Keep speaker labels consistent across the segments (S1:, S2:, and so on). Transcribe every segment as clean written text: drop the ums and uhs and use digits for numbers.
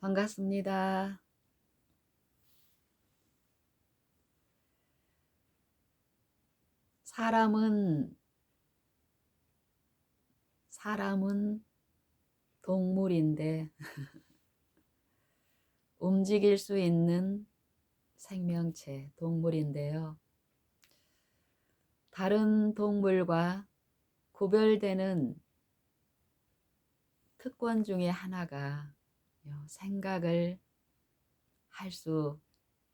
S1: 반갑습니다. 사람은 사람은 동물인데 움직일 수 있는 생명체, 동물인데요. 다른 동물과 구별되는 특권 중에 하나가 생각을 할 수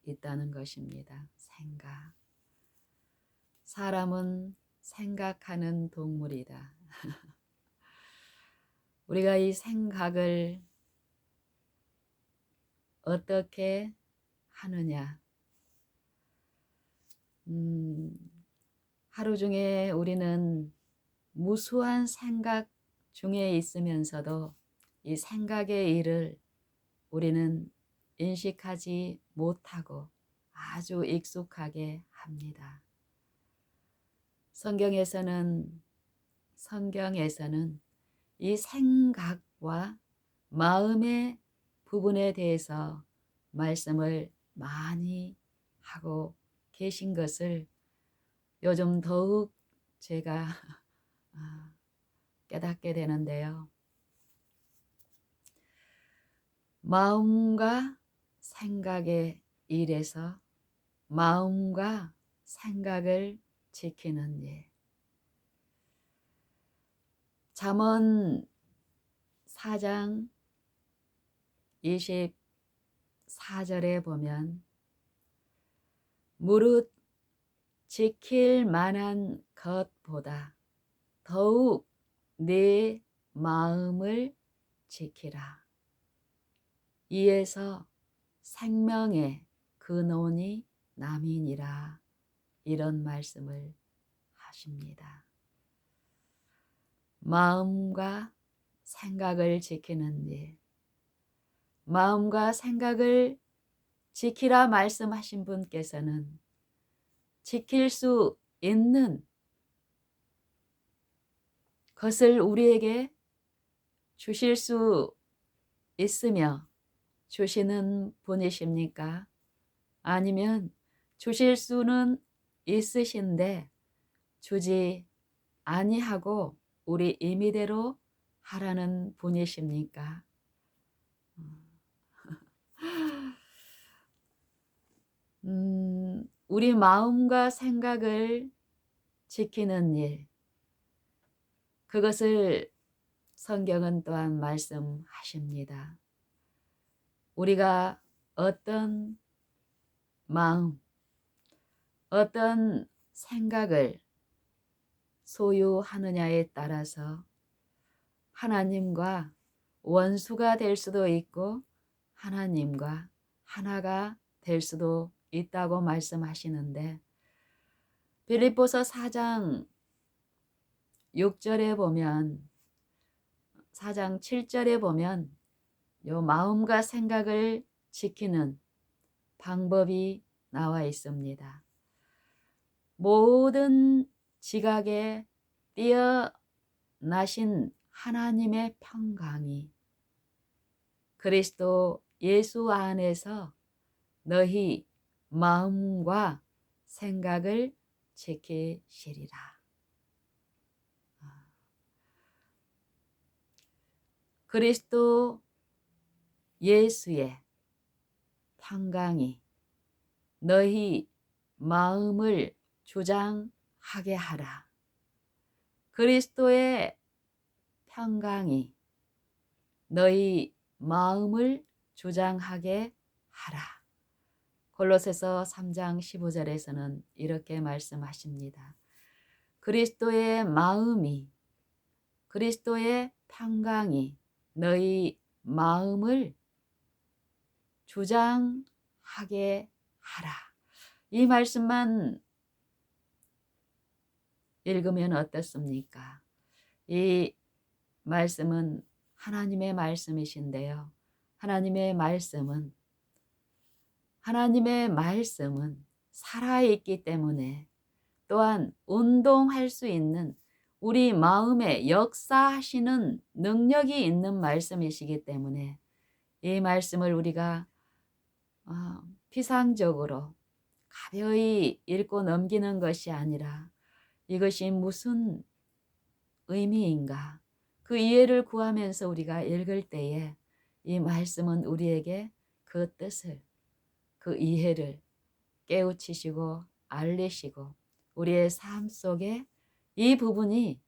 S1: 있다는 것입니다. 생각. 사람은 생각하는 동물이다. 우리가 이 생각을 어떻게 하느냐? 하루 중에 우리는 무수한 생각 중에 있으면서도 이 생각의 일을 우리는 인식하지 못하고 아주 익숙하게 합니다. 성경에서는 이 생각과 마음의 부분에 대해서 말씀을 많이 하고 계신 것을 요즘 더욱 제가 깨닫게 되는데요. 마음과 생각의 일에서 마음과 생각을 지키는 일. 잠언 4장 24절에 보면 무릇 지킬 만한 것보다 더욱 내 마음을 지키라. 이에서 생명의 근원이 남이니라. 이런 말씀을 하십니다. 마음과 생각을 지키는 일. 마음과 생각을 지키라 말씀하신 분께서는 지킬 수 있는 것을 우리에게 주실 수 있으며 주시는 분이십니까? 아니면 주실 수는 있으신데 주지 아니하고 우리 임의대로 하라는 분이십니까? 우리 마음과 생각을 지키는 일, 그것을 성경은 또한 말씀하십니다. 우리가 어떤 마음, 어떤 생각을 소유하느냐에 따라서 하나님과 원수가 될 수도 있고 하나님과 하나가 될 수도 있다고 말씀하시는데 빌립보서 4장 6절에 보면 4장 7절에 보면 요 마음과 생각을 지키는 방법이 나와 있습니다. 모든 지각에 뛰어나신 하나님의 평강이 그리스도 예수 안에서 너희 마음과 생각을 지키시리라. 그리스도 예수의 평강이 너희 마음을 주장하게 하라. 그리스도의 평강이 너희 마음을 주장하게 하라. 골로새서 3장 15절에서는 이렇게 말씀하십니다. 그리스도의 마음이, 그리스도의 평강이 너희 마음을 주장하게 하라. 이 말씀만 읽으면 어떻습니까? 이 말씀은 하나님의 말씀이신데요. 하나님의 말씀은 살아있기 때문에 또한 운동할 수 있는 우리 마음에 역사하시는 능력이 있는 말씀이시기 때문에 이 말씀을 우리가 피상적으로 가벼이 읽고 넘기는 것이 아니라 이것이 무슨 의미인가 그 이해를 구하면서 우리가 읽을 때에 이 말씀은 우리에게 그 뜻을 그 이해를 깨우치시고 알리시고 우리의 삶 속에 이 부분이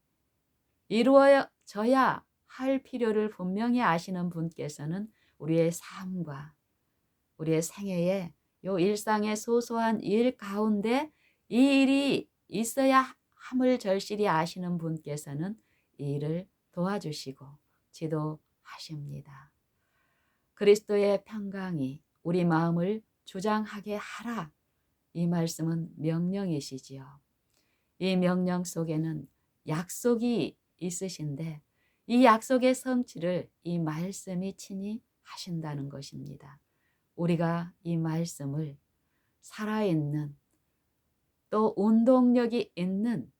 S1: 이루어져야 할 필요를 분명히 아시는 분께서는 우리의 삶과 우리의 생애에 요 일상의 소소한 일 가운데 이 일이 있어야 함을 절실히 아시는 분께서는 이 일을 도와주시고 지도하십니다. 그리스도의 평강이 우리 마음을 주장하게 하라. 이 말씀은 명령이시지요. 이 명령 속에는 약속이 있으신데 이 약속의 성취를 이 말씀이 친히 하신다는 것입니다. 우리가 이 말씀을 살아있는 또 운동력이 있는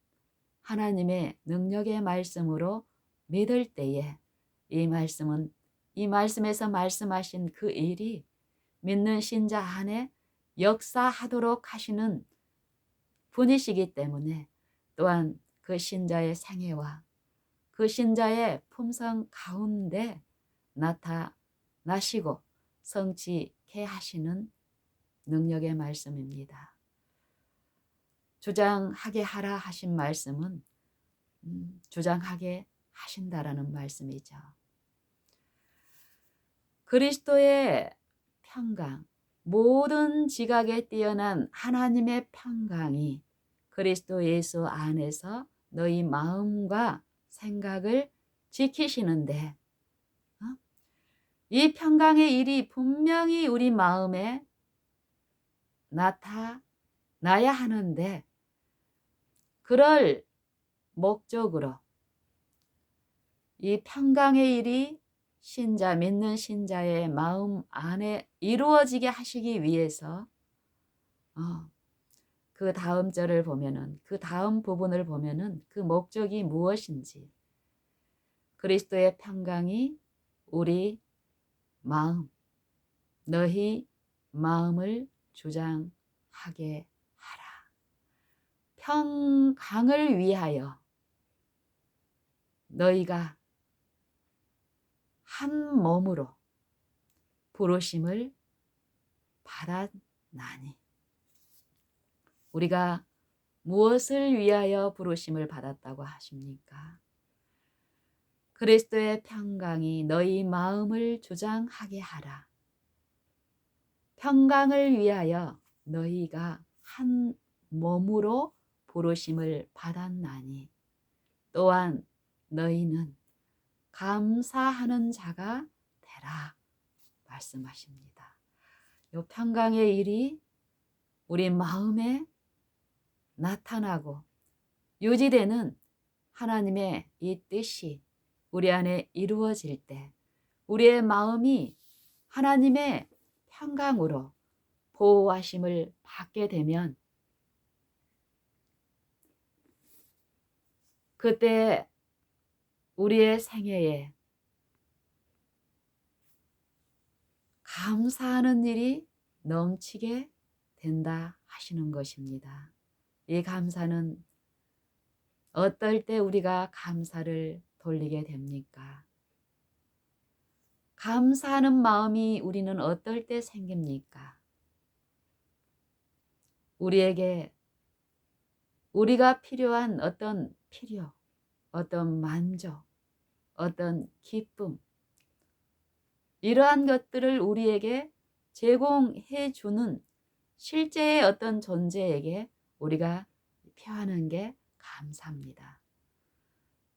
S1: 하나님의 능력의 말씀으로 믿을 때에 이 말씀은 이 말씀에서 말씀하신 그 일이 믿는 신자 안에 역사하도록 하시는 분이시기 때문에 또한 그 신자의 생애와 그 신자의 품성 가운데 나타나시고 성취케 하시는 능력의 말씀입니다. 주장하게 하라 하신 말씀은 주장하게 하신다라는 말씀이죠. 그리스도의 평강, 모든 지각에 뛰어난 하나님의 평강이 그리스도 예수 안에서 너희 마음과 생각을 지키시는데 이 평강의 일이 분명히 우리 마음에 나타나야 하는데 그럴 목적으로 이 평강의 일이 신자, 믿는 신자의 마음 안에 이루어지게 하시기 위해서 그 다음 절을 보면은 그 다음 부분을 보면은 그 목적이 무엇인지 그리스도의 평강이 우리 마음, 너희 마음을 주장하게 하라. 평강을 위하여 너희가 한 몸으로 부르심을 받았나니. 우리가 무엇을 위하여 부르심을 받았다고 하십니까? 그리스도의 평강이 너희 마음을 주장하게 하라. 평강을 위하여 너희가 한 몸으로 부르심을 받았나니 또한 너희는 감사하는 자가 되라 말씀하십니다. 이 평강의 일이 우리 마음에 나타나고 유지되는 하나님의 이 뜻이 우리 안에 이루어질 때 우리의 마음이 하나님의 평강으로 보호하심을 받게 되면 그때 우리의 생애에 감사하는 일이 넘치게 된다 하시는 것입니다. 이 감사는 어떨 때 우리가 감사를 돌리게 됩니까? 감사하는 마음이 우리는 어떨 때 생깁니까? 우리에게 우리가 필요한 어떤 필요, 어떤 만족, 어떤 기쁨 이러한 것들을 우리에게 제공해 주는 실제의 어떤 존재에게 우리가 표하는 게 감사합니다.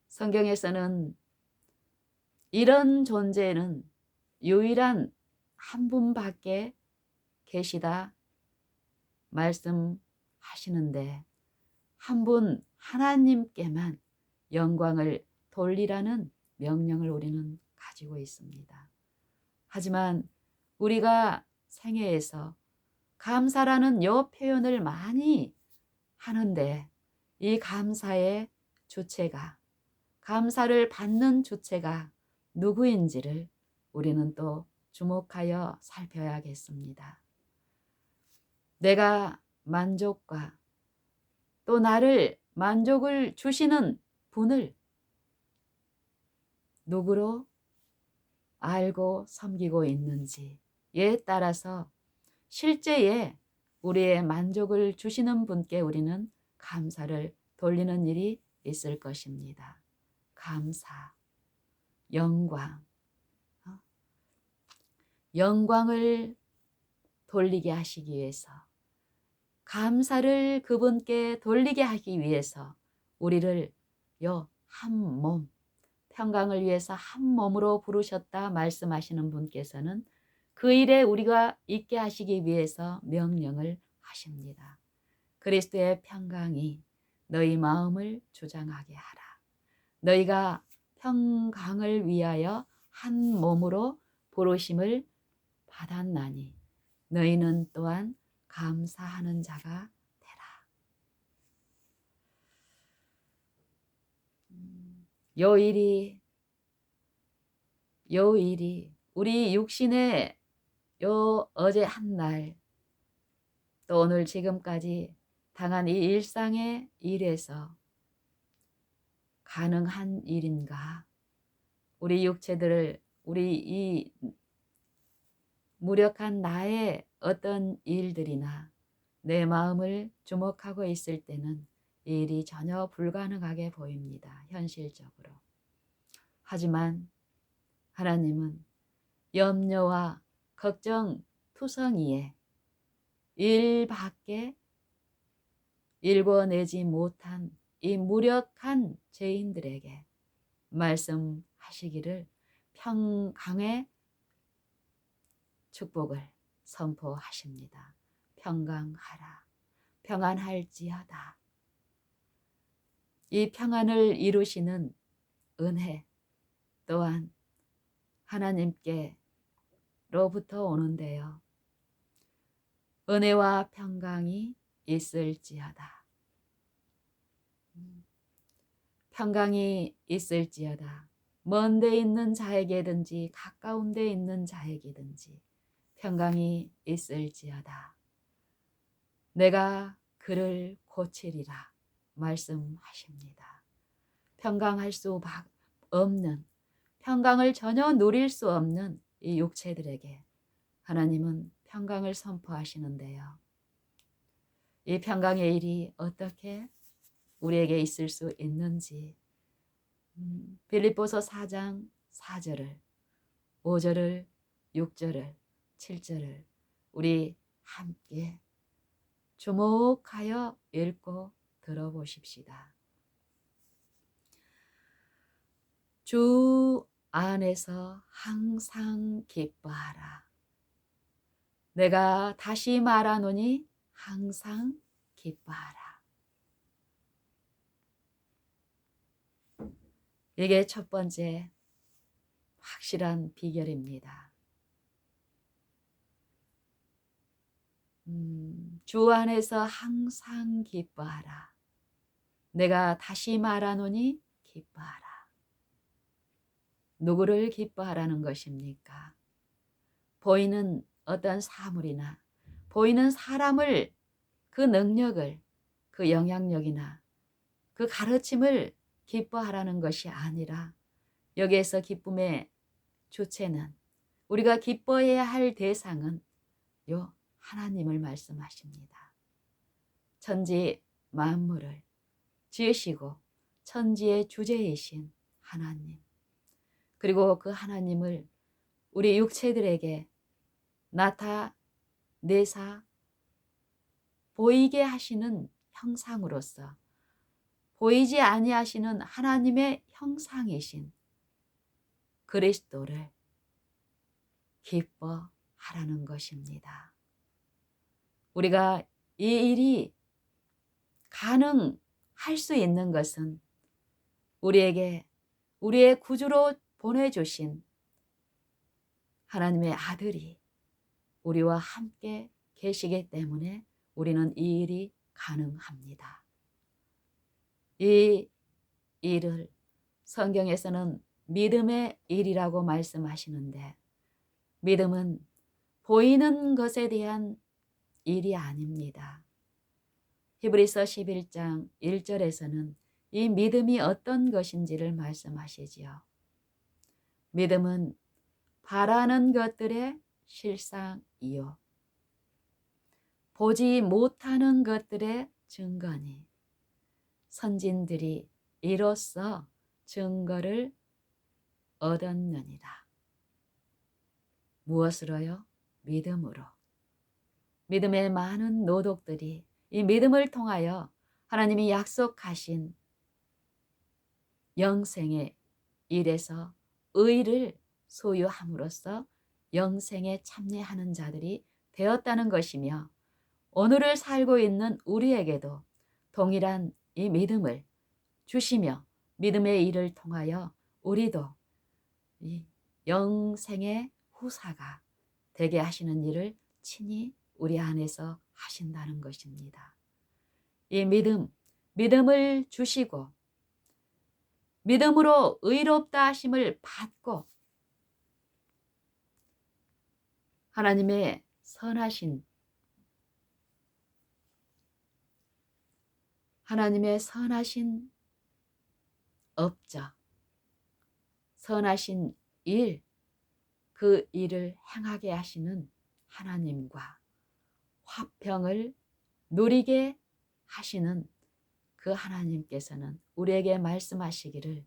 S1: 성경에서는 이런 존재는 유일한 한 분밖에 계시다 말씀하시는데 한 분 하나님께만 영광을 돌리라는 명령을 우리는 가지고 있습니다. 하지만 우리가 생애에서 감사라는 요 표현을 많이 하는데 이 감사의 주체가 감사를 받는 주체가 누구인지를 우리는 또 주목하여 살펴야겠습니다. 내가 만족과 또 나를 만족을 주시는 분을 누구로 알고 섬기고 있는지에 따라서 실제에 우리의 만족을 주시는 분께 우리는 감사를 돌리는 일이 있을 것입니다. 감사, 영광, 영광을 돌리게 하시기 위해서, 감사를 그분께 돌리게 하기 위해서 우리를 한 몸, 평강을 위해서 한 몸으로 부르셨다 말씀하시는 분께서는 그 일에 우리가 있게 하시기 위해서 명령을 하십니다. 그리스도의 평강이 너희 마음을 주장하게 하라. 너희가 평강을 위하여 한 몸으로 부르심을 받았나니 너희는 또한 감사하는 자가 되라. 요 일이 우리 육신의 어제 한 날 또 오늘 지금까지 당한 이 일상의 일에서 가능한 일인가? 우리 육체들을 우리 이 무력한 나의 어떤 일들이나 내 마음을 주목하고 있을 때는 이 일이 전혀 불가능하게 보입니다. 현실적으로. 하지만 하나님은 염려와 걱정 투성이에 일밖에 일궈내지 못한 이 무력한 죄인들에게 말씀하시기를 평강의 축복을 선포하십니다. 평강하라. 평안할지어다. 이 평안을 이루시는 은혜 또한 하나님께로부터 오는데요. 은혜와 평강이 있을지어다. 평강이 있을지어다. 먼 데 있는 자에게든지 가까운 데 있는 자에게든지 평강이 있을지어다. 내가 그를 고치리라 말씀하십니다. 평강할 수 없는, 평강을 전혀 누릴 수 없는 이 육체들에게 하나님은 평강을 선포하시는데요. 이 평강의 일이 어떻게 우리에게 있을 수 있는지 빌립보서 4장 4절을 5절을 6절을 7절을 우리 함께 주목하여 읽고 들어보십시다. 주 안에서 항상 기뻐하라. 내가 다시 말하노니 항상 기뻐하라. 이게 첫 번째 확실한 비결입니다. 주 안에서 항상 기뻐하라. 내가 다시 말하노니 기뻐하라. 누구를 기뻐하라는 것입니까? 보이는 어떤 사물이나 보이는 사람을, 그 능력을, 그 영향력이나 그 가르침을 기뻐하라는 것이 아니라 여기에서 기쁨의 주체는, 우리가 기뻐해야 할 대상은 하나님을 말씀하십니다. 천지 만물을 지으시고 천지의 주제이신 하나님, 그리고 그 하나님을 우리 육체들에게 나타내사 보이게 하시는 형상으로서 보이지 아니하시는 하나님의 형상이신 그리스도를 기뻐하라는 것입니다. 우리가 이 일이 가능할 수 있는 것은 우리에게 우리의 구주로 보내주신 하나님의 아들이 우리와 함께 계시기 때문에 우리는 이 일이 가능합니다. 이 일을 성경에서는 믿음의 일이라고 말씀하시는데 믿음은 보이는 것에 대한 일이 아닙니다. 히브리서 11장 1절에서는 이 믿음이 어떤 것인지를 말씀하시지요. 믿음은 바라는 것들의 실상이요 보지 못하는 것들의 증거니 선진들이 이로써 증거를 얻었느니라. 무엇으로요? 믿음으로. 믿음의 많은 노독들이 이 믿음을 통하여 하나님이 약속하신 영생의 일에서 의를 소유함으로써 영생에 참여하는 자들이 되었다는 것이며 오늘을 살고 있는 우리에게도 동일한 이 믿음을 주시며 믿음의 일을 통하여 우리도 이 영생의 후사가 되게 하시는 일을 친히 우리 안에서 하신다는 것입니다. 이 믿음을 주시고 믿음으로 의롭다 하심을 받고 하나님의 선하신 업적, 선하신 일, 그 일을 행하게 하시는 하나님과 화평을 누리게 하시는 그 하나님께서는 우리에게 말씀하시기를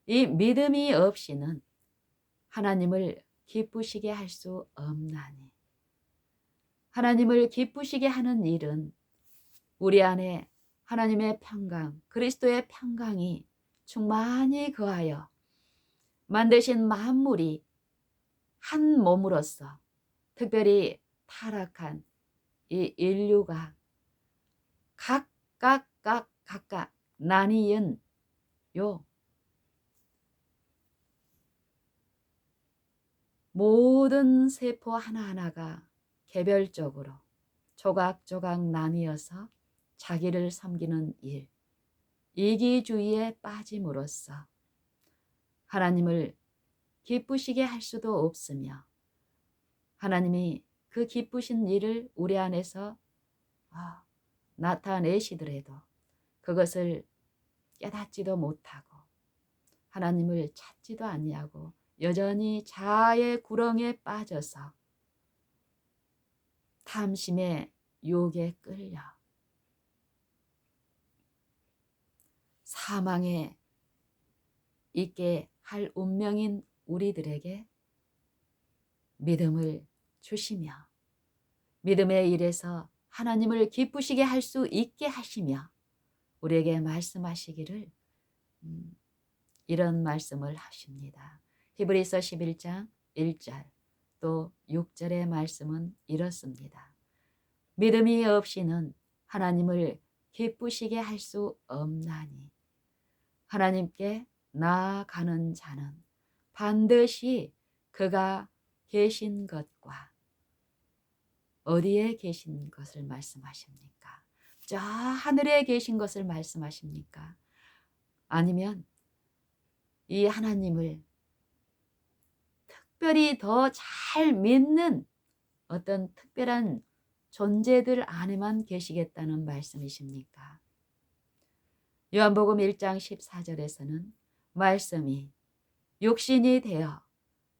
S1: 이 믿음이 없이는 하나님을 기쁘시게 할 수 없나니 하나님을 기쁘시게 하는 일은 우리 안에 하나님의 평강, 그리스도의 평강이 충만히 거하여 만드신 만물이 한 몸으로서 특별히 타락한 이 인류가 각각 나뉘은 요 모든 세포 하나하나가 개별적으로 조각조각 나뉘어서 자기를 섬기는 일, 이기주의에 빠짐으로써 하나님을 기쁘시게 할 수도 없으며 하나님이 그 기쁘신 일을 우리 안에서 나타내시더라도 그것을 깨닫지도 못하고 하나님을 찾지도 아니하고 여전히 자아의 구렁에 빠져서 탐심의 유혹에 끌려 사망에 있게 할 운명인 우리들에게 믿음을 주시며 믿음의 일에서 하나님을 기쁘시게 할 수 있게 하시며 우리에게 말씀하시기를 이런 말씀을 하십니다. 히브리서 11장 1절 또 6절의 말씀은 이렇습니다. 믿음이 없이는 하나님을 기쁘시게 할 수 없나니 하나님께 나아가는 자는 반드시 그가 계신 것과 어디에 계신 것을 말씀하십니까? 저 하늘에 계신 것을 말씀하십니까? 아니면 이 하나님을 특별히 더 잘 믿는 어떤 특별한 존재들 안에만 계시겠다는 말씀이십니까? 요한복음 1장 14절에서는 말씀이 육신이 되어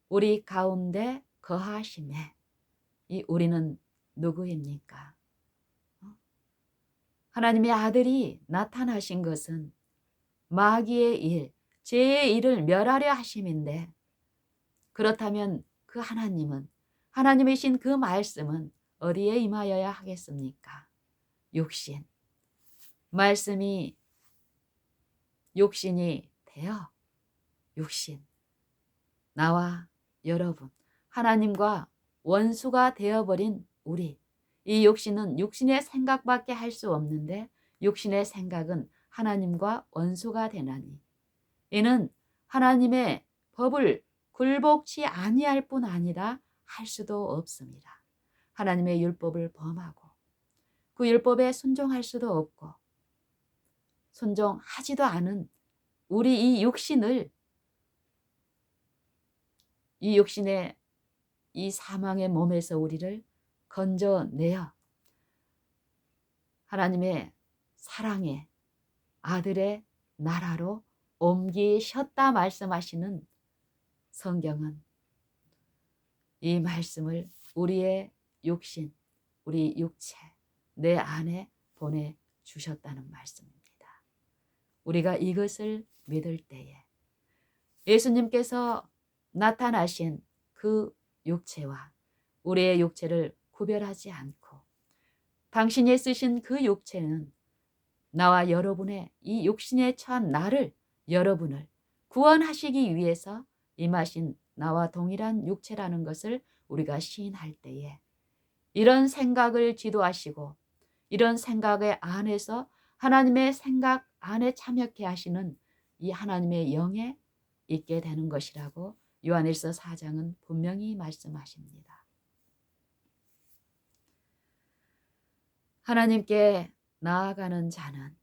S1: 우리 가운데 거하심에 이 우리는 누구입니까? 하나님의 아들이 나타나신 것은 마귀의 일, 죄의 일을 멸하려 하심인데 그렇다면 그 하나님은 하나님이신 그 말씀은 어디에 임하여야 하겠습니까? 육신. 말씀이 육신이 되어 육신. 나와 여러분, 하나님과 원수가 되어버린 우리. 이 육신은 육신의 생각밖에 할 수 없는데 육신의 생각은 하나님과 원수가 되나니 이는 하나님의 법을 굴복치 아니할 뿐 아니라 할 수도 없습니다. 하나님의 율법을 범하고 그 율법에 순종할 수도 없고 순종하지도 않은 우리 이 육신을 이 육신의 이 사망의 몸에서 우리를 건져내어 하나님의 사랑의 아들의 나라로 옮기셨다 말씀하시는 성경은 이 말씀을 우리의 육신, 우리 육체, 내 안에 보내주셨다는 말씀입니다. 우리가 이것을 믿을 때에 예수님께서 나타나신 그 육체와 우리의 육체를 구별하지 않고 당신이 쓰신 그 육체는 나와 여러분의 이 육신에 처한 나를, 여러분을 구원하시기 위해서 임하신 나와 동일한 육체라는 것을 우리가 시인할 때에 이런 생각을 지도하시고 이런 생각의 안에서 하나님의 생각 안에 참여케 하시는 이 하나님의 영에 있게 되는 것이라고 요한일서 4장은 분명히 말씀하십니다. 하나님께 나아가는 자는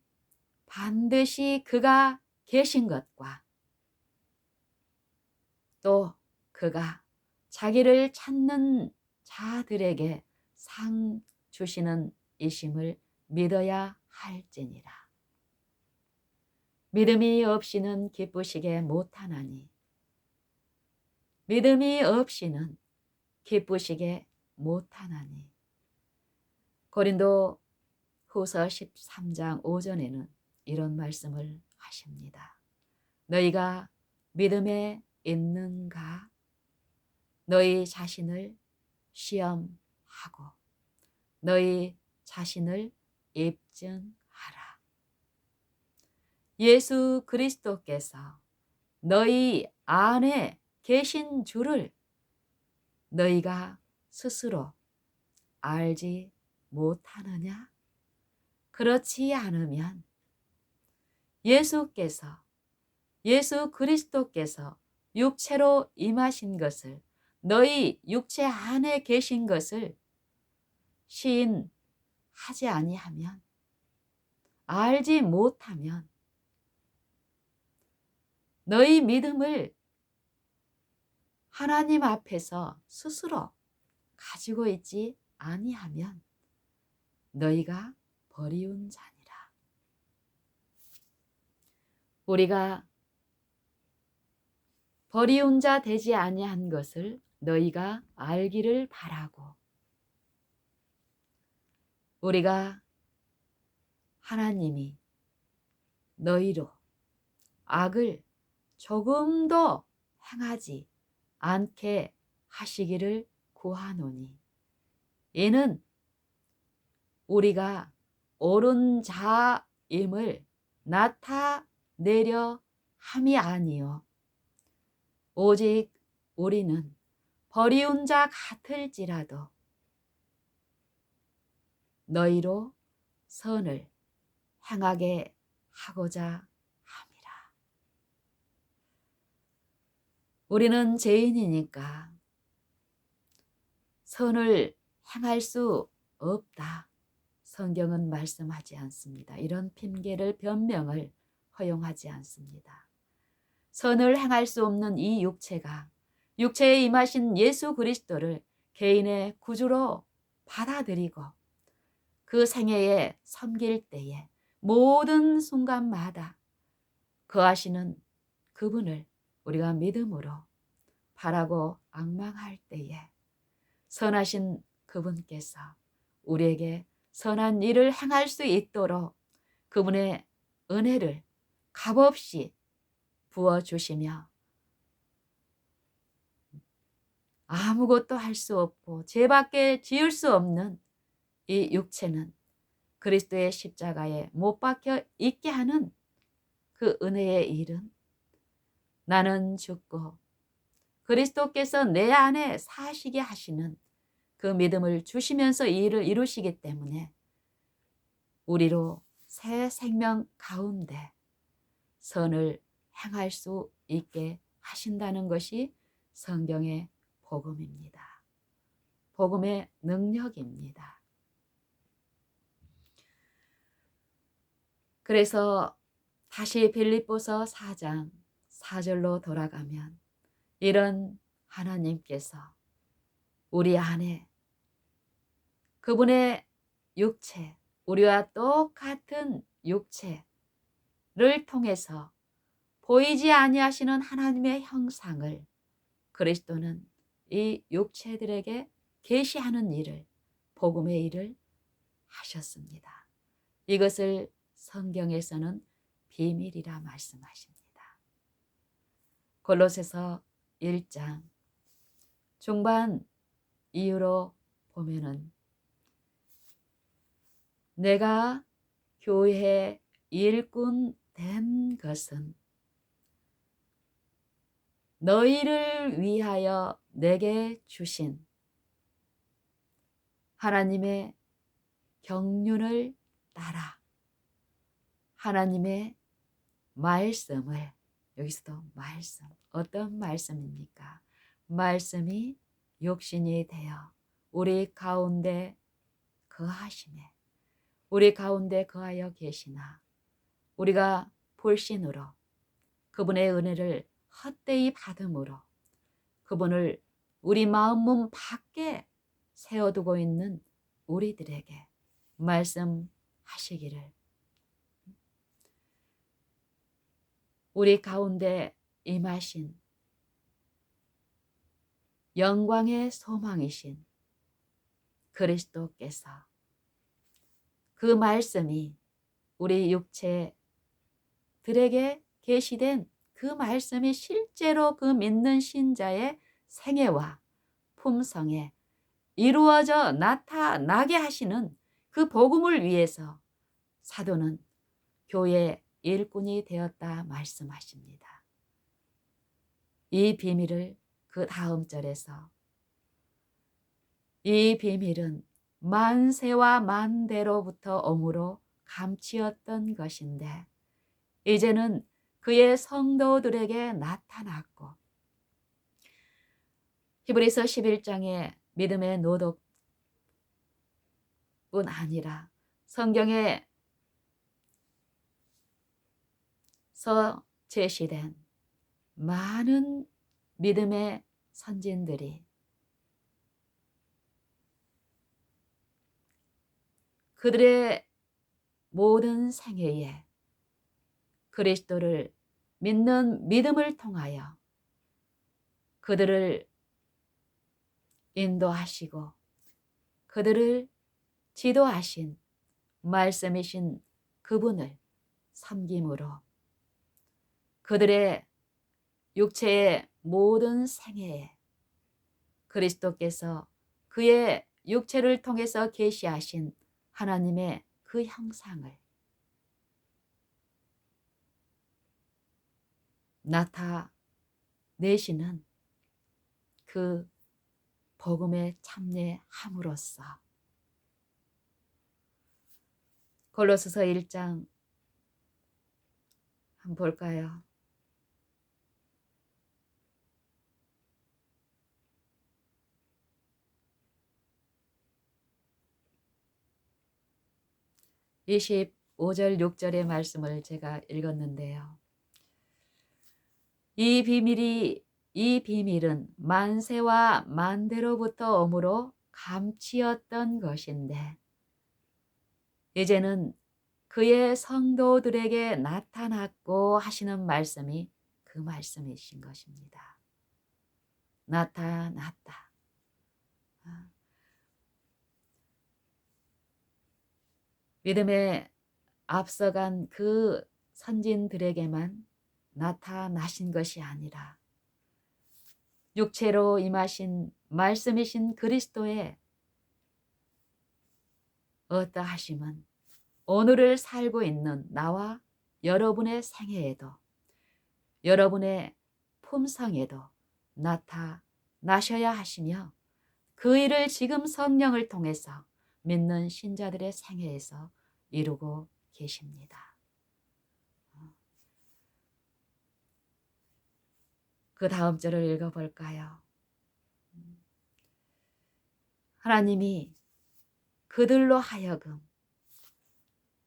S1: 반드시 그가 계신 것과 또 그가 자기를 찾는 자들에게 상 주시는 이심을 믿어야 할지니라. 믿음이 없이는 기쁘시게 못하나니 믿음이 없이는 기쁘시게 못하나니. 고린도 후서 13장 5절에는 이런 말씀을 하십니다. 너희가 믿음에 있는가? 너희 자신을 시험하고 너희 자신을 입증하라. 예수 그리스도께서 너희 안에 계신 줄을 너희가 스스로 알지 못하느냐? 그렇지 않으면 예수 그리스도께서 육체로 임하신 것을, 너희 육체 안에 계신 것을 시인하지 아니하면, 알지 못하면 너희 믿음을 하나님 앞에서 스스로 가지고 있지 아니하면 너희가 버리운 자니라. 우리가 버리운 자 되지 아니한 것을 너희가 알기를 바라고, 우리가 하나님이 너희로 악을 조금도 행하지 않게 하시기를 구하노니 이는 우리가 옳은 자임을 나타내려 함이 아니요 오직 우리는 버리운 자 같을지라도 너희로 선을 행하게 하고자 함이라. 우리는 죄인이니까 선을 행할 수 없다. 성경은 말씀하지 않습니다. 이런 핑계를, 변명을 허용하지 않습니다. 선을 행할 수 없는 이 육체가 육체에 임하신 예수 그리스도를 개인의 구주로 받아들이고 그 생애에 섬길 때에 모든 순간마다 거하시는 그분을 우리가 믿음으로 바라고 앙망할 때에 선하신 그분께서 우리에게 선한 일을 행할 수 있도록 그분의 은혜를 값없이 부어주시며 아무것도 할 수 없고 죄밖에 지을 수 없는 이 육체는 그리스도의 십자가에 못 박혀 있게 하는 그 은혜의 일은 나는 죽고 그리스도께서 내 안에 사시게 하시는 그 믿음을 주시면서 이 일을 이루시기 때문에 우리로 새 생명 가운데 선을 행할 수 있게 하신다는 것이 성경의 복음입니다. 복음의 능력입니다. 그래서 다시 빌립보서 4장 4절로 돌아가면 이런 하나님께서 우리 안에 그분의 육체, 우리와 똑같은 육체를 통해서 보이지 아니하시는 하나님의 형상을 그리스도는 이 육체들에게 계시하는 일을, 복음의 일을 하셨습니다. 이것을 성경에서는 비밀이라 말씀하십니다. 골로새서 1장 중반 이후로 보면은 내가 교회 일꾼 된 것은 너희를 위하여 내게 주신 하나님의 경륜을 따라 하나님의 말씀을, 여기서도 말씀, 어떤 말씀입니까? 말씀이 육신이 되어 우리 가운데 거하시네. 우리 가운데 거하여 계시나 우리가 불신으로 그분의 은혜를 헛되이 받음으로 그분을 우리 마음 문 밖에 세워두고 있는 우리들에게 말씀하시기를 우리 가운데 임하신 영광의 소망이신 그리스도께서 그 말씀이 우리 육체들에게 계시된 그 말씀이 실제로 그 믿는 신자의 생애와 품성에 이루어져 나타나게 하시는 그 복음을 위해서 사도는 교회 일꾼이 되었다 말씀하십니다. 이 비밀을 그 다음 절에서 이 비밀은 만세와 만대로부터 엄으로 감추었던 것인데 이제는 그의 성도들에게 나타났고 히브리서 11장의 믿음의 노덕뿐 아니라 성경에서 제시된 많은 믿음의 선진들이 그들의 모든 생애에 그리스도를 믿는 믿음을 통하여 그들을 인도하시고 그들을 지도하신 말씀이신 그분을 섬김으로 그들의 육체의 모든 생애에 그리스도께서 그의 육체를 통해서 계시하신 하나님의 그 형상을 나타내시는 그 복음에 참여함으로써 골로새서 1장 한번 볼까요? (25절) (6절의) 말씀을 제가 읽었는데요. 이 비밀은 만세와 만대로부터 엄으로 감추었던 것인데 이제는 그의 성도들에게 나타났고 하시는 말씀이 그 말씀이신 것입니다. 나타났다. 믿음에 앞서간 그 선진들에게만 나타나신 것이 아니라 육체로 임하신 말씀이신 그리스도의 어떠하심은 오늘을 살고 있는 나와 여러분의 생애에도 여러분의 품성에도 나타나셔야 하시며 그 일을 지금 성령을 통해서 믿는 신자들의 생애에서 이루고 계십니다. 그 다음 절을 읽어볼까요? 하나님이 그들로 하여금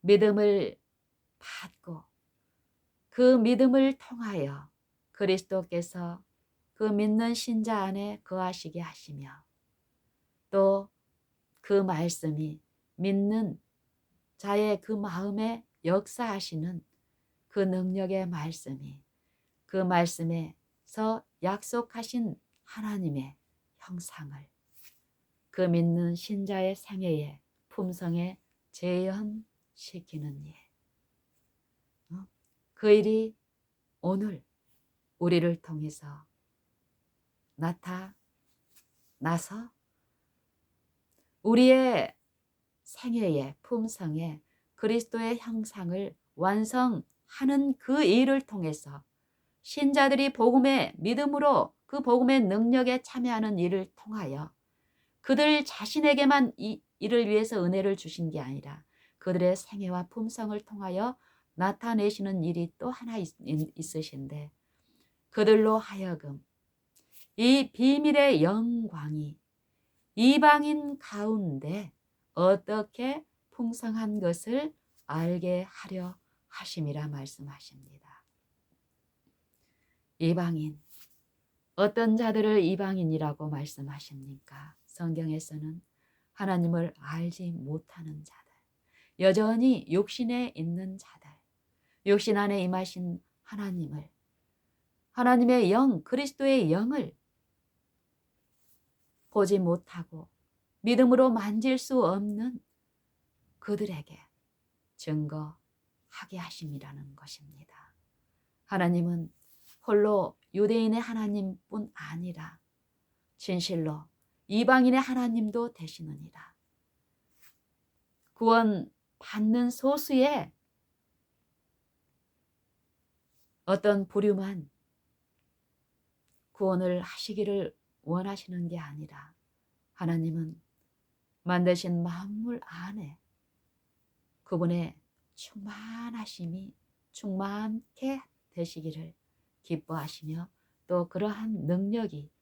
S1: 믿음을 받고 그 믿음을 통하여 그리스도께서 그 그 믿는 신자 안에 거하시게 하시며 또 그 말씀이 믿는 자의 그 마음에 역사하시는 그 능력의 말씀이 그 말씀에서 약속하신 하나님의 형상을 그 믿는 신자의 생애에 품성에 재현시키는 일. 그 일이 오늘 우리를 통해서 나타나서 우리의 생애의 품성에 그리스도의 형상을 완성하는 그 일을 통해서 신자들이 복음의 믿음으로 그 복음의 능력에 참여하는 일을 통하여 그들 자신에게만 이 일을 위해서 은혜를 주신 게 아니라 그들의 생애와 품성을 통하여 나타내시는 일이 또 하나 있으신데 그들로 하여금 이 비밀의 영광이 이방인 가운데 어떻게 풍성한 것을 알게 하려 하심이라 말씀하십니다. 이방인, 어떤 자들을 이방인이라고 말씀하십니까? 성경에서는 하나님을 알지 못하는 자들, 여전히 육신에 있는 자들, 육신 안에 임하신 하나님을, 하나님의 영, 그리스도의 영을 보지 못하고 믿음으로 만질 수 없는 그들에게 증거하게 하심이라는 것입니다. 하나님은 홀로 유대인의 하나님뿐 아니라 진실로 이방인의 하나님도 되시느니라. 구원 받는 소수의 어떤 부류만 구원을 하시기를 원하시는 게 아니라 하나님은 만드신 만물 안에 그분의 충만하심이 충만케 되시기를 기뻐하시며 또 그러한 능력이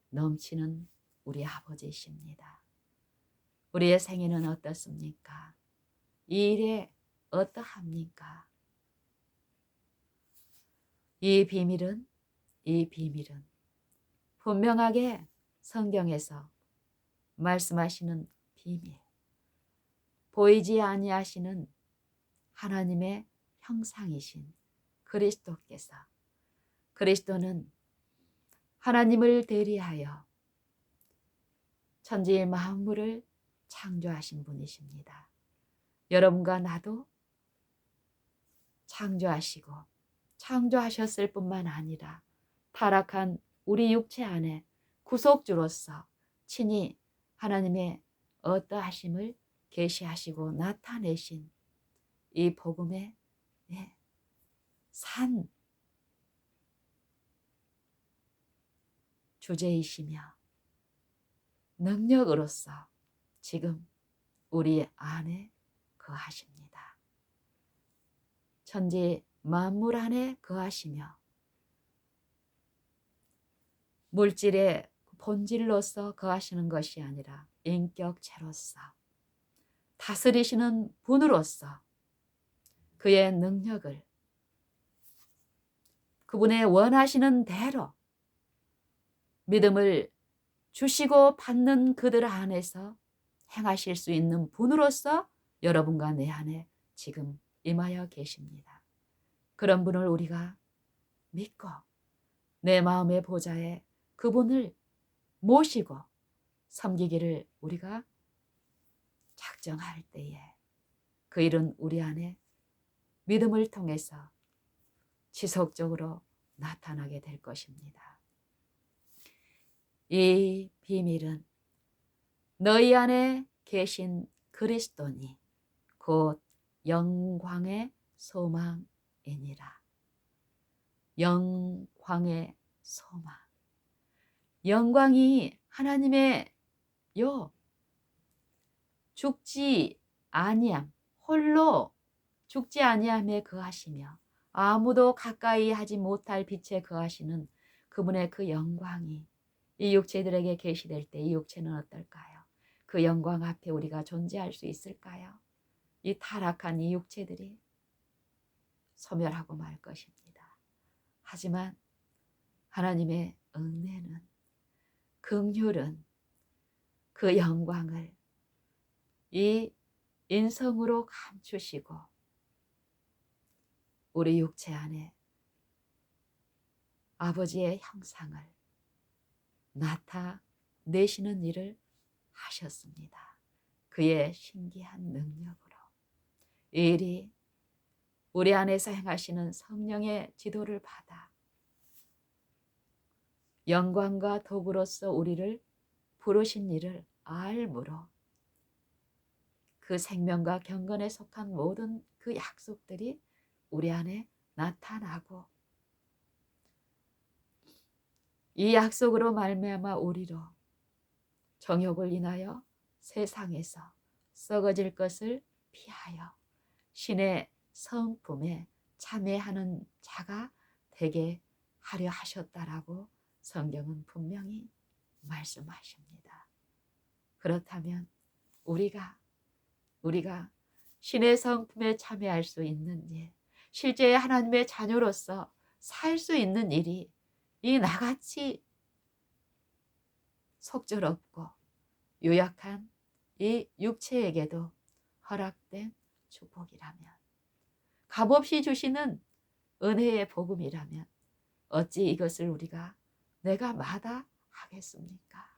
S1: 넘치는 우리 아버지이십니다. 우리의 생애는 어떻습니까? 이 일에 어떠합니까? 이 비밀은 분명하게 성경에서 말씀하시는 비밀, 보이지 아니하시는 하나님의 형상이신 그리스도께서, 그리스도는 하나님을 대리하여 천지의 만물을 창조하신 분이십니다. 여러분과 나도 창조하시고 창조하셨을 뿐만 아니라 타락한 우리 육체 안에 구속주로서 친히 하나님의 어떠하심을 계시하시고 나타내신 이 복음의 산 주제이시며 능력으로서 지금 우리 안에 거하십니다. 천지 만물 안에 거하시며 물질의 본질로서 거하시는 것이 아니라 인격체로서 다스리시는 분으로서 그의 능력을 그분의 원하시는 대로 믿음을 주시고 받는 그들 안에서 행하실 수 있는 분으로서 여러분과 내 안에 지금 임하여 계십니다. 그런 분을 우리가 믿고 내 마음의 보좌에 그분을 모시고 섬기기를 우리가 작정할 때에 그 일은 우리 안에 믿음을 통해서 지속적으로 나타나게 될 것입니다. 이 비밀은 너희 안에 계신 그리스도니 곧 영광의 소망이니라. 영광의 소망. 영광이 하나님의 죽지 아니함, 홀로 죽지 아니함에 거하시며 아무도 가까이 하지 못할 빛에 거하시는 그분의 그 영광이 이 육체들에게 계시될 때 이 육체는 어떨까요? 그 영광 앞에 우리가 존재할 수 있을까요? 이 타락한 이 육체들이 소멸하고 말 것입니다. 하지만 하나님의 은혜는, 긍휼은, 그 영광을 이 인성으로 감추시고 우리 육체 안에 아버지의 형상을 나타내시는 일을 하셨습니다. 그의 신기한 능력으로. 이 일이 우리 안에서 행하시는 성령의 지도를 받아 영광과 도구로서 우리를 부르신 일을 알므로 그 생명과 경건에 속한 모든 그 약속들이 우리 안에 나타나고 이 약속으로 말미암아 우리로 정욕을 인하여 세상에서 썩어질 것을 피하여 신의 성품에 참여하는 자가 되게 하려 하셨다라고 성경은 분명히 말씀하십니다. 그렇다면 우리가 신의 성품에 참여할 수 있는 일, 실제 하나님의 자녀로서 살 수 있는 일이 이 나같이 속절없고 유약한 이 육체에게도 허락된 축복이라면, 값없이 주시는 은혜의 복음이라면 어찌 이것을 우리가 내가 마다하겠습니까?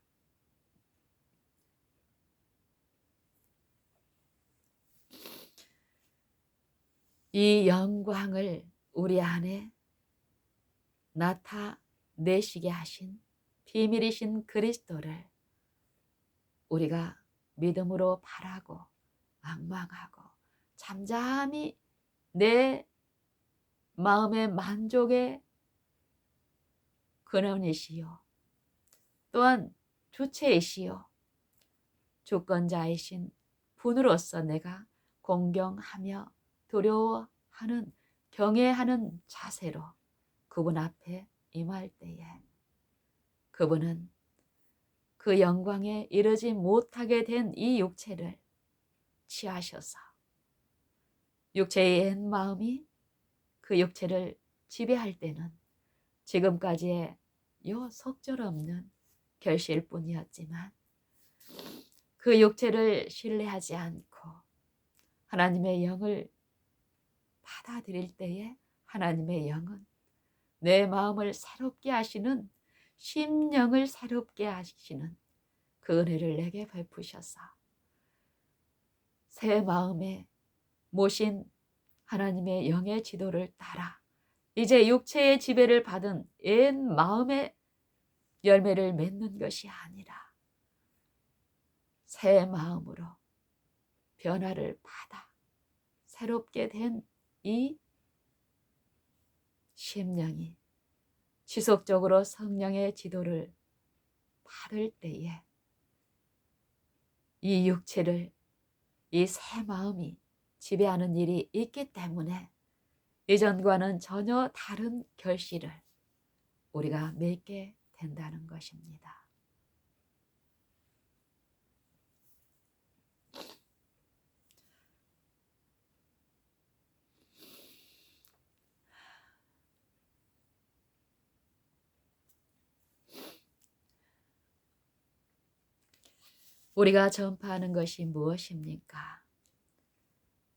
S1: 이 영광을 우리 안에 나타내시게 하신 비밀이신 그리스도를 우리가 믿음으로 바라고 앙망하고 잠잠히 내 마음의 만족의 근원이시요 또한 주체이시요 주권자이신 분으로서 내가 공경하며 두려워하는 경외하는 자세로 그분 앞에 임할 때에 그분은 그 영광에 이르지 못하게 된 이 육체를 취하셔서 육체의 옛 마음이 그 육체를 지배할 때는 지금까지의 요 속절없는 결실일 뿐이었지만 그 육체를 신뢰하지 않고 하나님의 영을 받아들일 때에 하나님의 영은 내 마음을 새롭게 하시는 심령을 새롭게 하시는 그 은혜를 내게 베푸셔서 새 마음에 모신 하나님의 영의 지도를 따라 이제 육체의 지배를 받은 옛 마음의 열매를 맺는 것이 아니라 새 마음으로 변화를 받아 새롭게 된 이 심령이 지속적으로 성령의 지도를 받을 때에 이 육체를 이 새 마음이 지배하는 일이 있기 때문에 이전과는 전혀 다른 결실을 우리가 맺게 된다는 것입니다. 우리가 전파하는 것이 무엇입니까?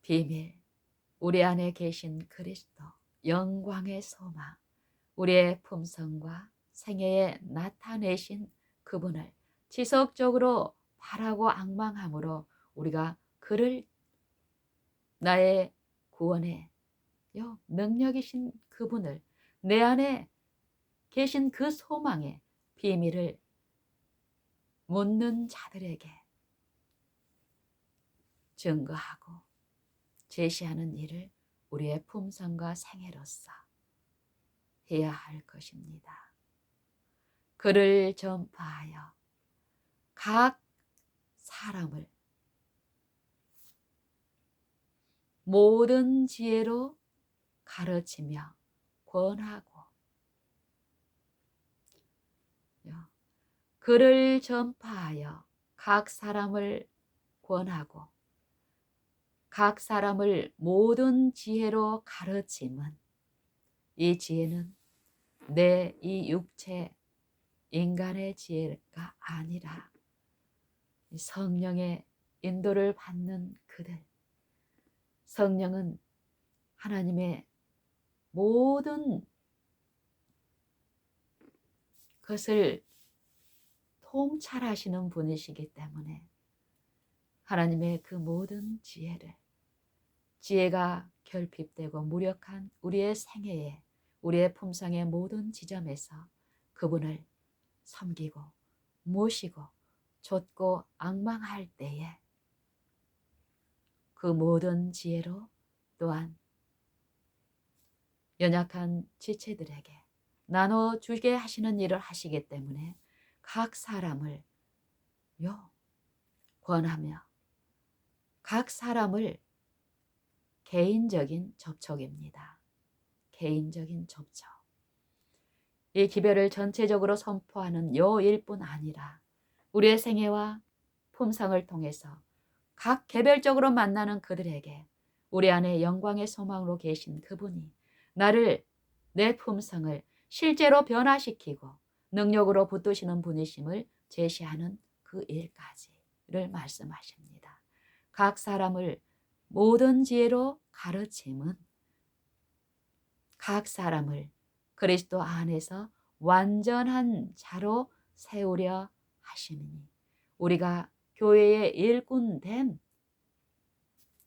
S1: 비밀, 우리 안에 계신 그리스도, 영광의 소망, 우리의 품성과 생애에 나타내신 그분을 지속적으로 바라고 앙망함으로 우리가 그를 나의 구원의 능력이신 그분을 내 안에 계신 그 소망의 비밀을 묻는 자들에게 증거하고 제시하는 일을 우리의 품성과 생애로서 해야 할 것입니다. 그를 전파하여 각 사람을 모든 지혜로 가르치며 권하고 그를 전파하여 각 사람을 권하고 각 사람을 모든 지혜로 가르침은 이 지혜는 내 이 육체 인간의 지혜가 아니라 성령의 인도를 받는 그들. 성령은 하나님의 모든 것을 통찰하시는 분이시기 때문에 하나님의 그 모든 지혜가 결핍되고 무력한 우리의 생애에, 우리의 품성의 모든 지점에서 그분을 섬기고 모시고 좇고 앙망할 때에 그 모든 지혜로 또한 연약한 지체들에게 나눠주게 하시는 일을 하시기 때문에 각 사람을 권하며 각 사람을 개인적인 접촉입니다. 개인적인 접촉. 이 기별을 전체적으로 선포하는 일뿐 아니라 우리의 생애와 품성을 통해서 각 개별적으로 만나는 그들에게 우리 안에 영광의 소망으로 계신 그분이 나를, 내 품성을 실제로 변화시키고 능력으로 붙드시는 분이심을 제시하는 그 일까지를 말씀하십니다. 각 사람을 모든 지혜로 가르침은 각 사람을 그리스도 안에서 완전한 자로 세우려 하시느니 우리가 교회의 일꾼 된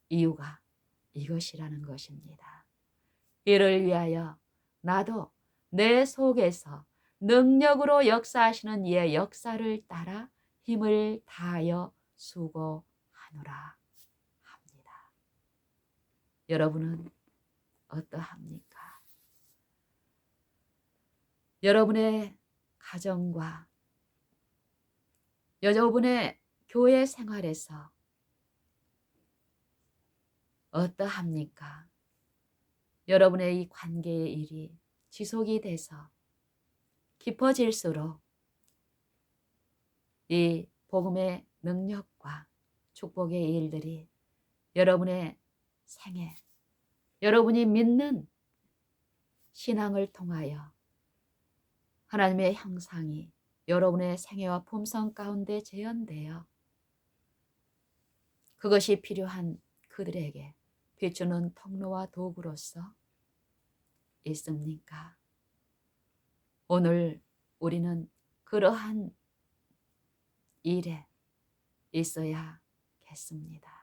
S1: 이유가 이것이라는 것입니다. 이를 위하여 나도 내 속에서 능력으로 역사하시는 이의 역사를 따라 힘을 다하여 수고하노라 합니다. 여러분은 어떠합니까? 여러분의 가정과 여러분의 교회 생활에서 어떠합니까? 여러분의 이 관계의 일이 지속이 돼서 깊어질수록 이 복음의 능력과 축복의 일들이 여러분의 생애, 여러분이 믿는 신앙을 통하여 하나님의 형상이 여러분의 생애와 품성 가운데 재현되어 그것이 필요한 그들에게 비추는 통로와 도구로서 있습니까? 오늘 우리는 그러한 일에 있어야겠습니다.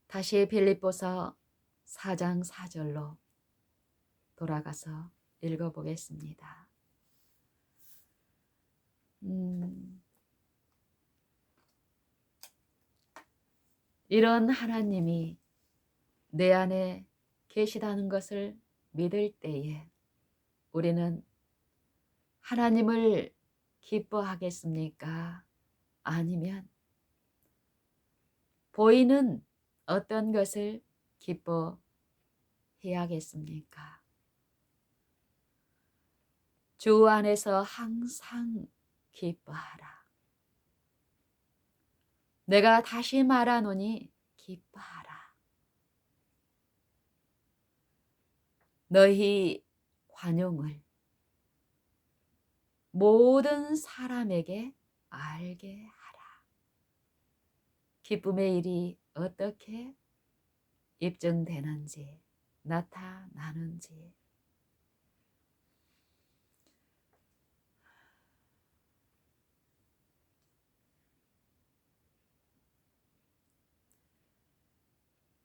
S1: 다시 빌립보서 4장 4절로 돌아가서 읽어보겠습니다. 이런 하나님이 내 안에 계시다는 것을 믿을 때에 우리는 하나님을 기뻐하겠습니까? 아니면 보이는 어떤 것을 기뻐해야겠습니까? 주 안에서 항상 기뻐하라. 내가 다시 말하노니 기뻐하라. 너희 관용을 모든 사람에게 알게 하라. 기쁨의 일이 어떻게 입증되는지, 나타나는지.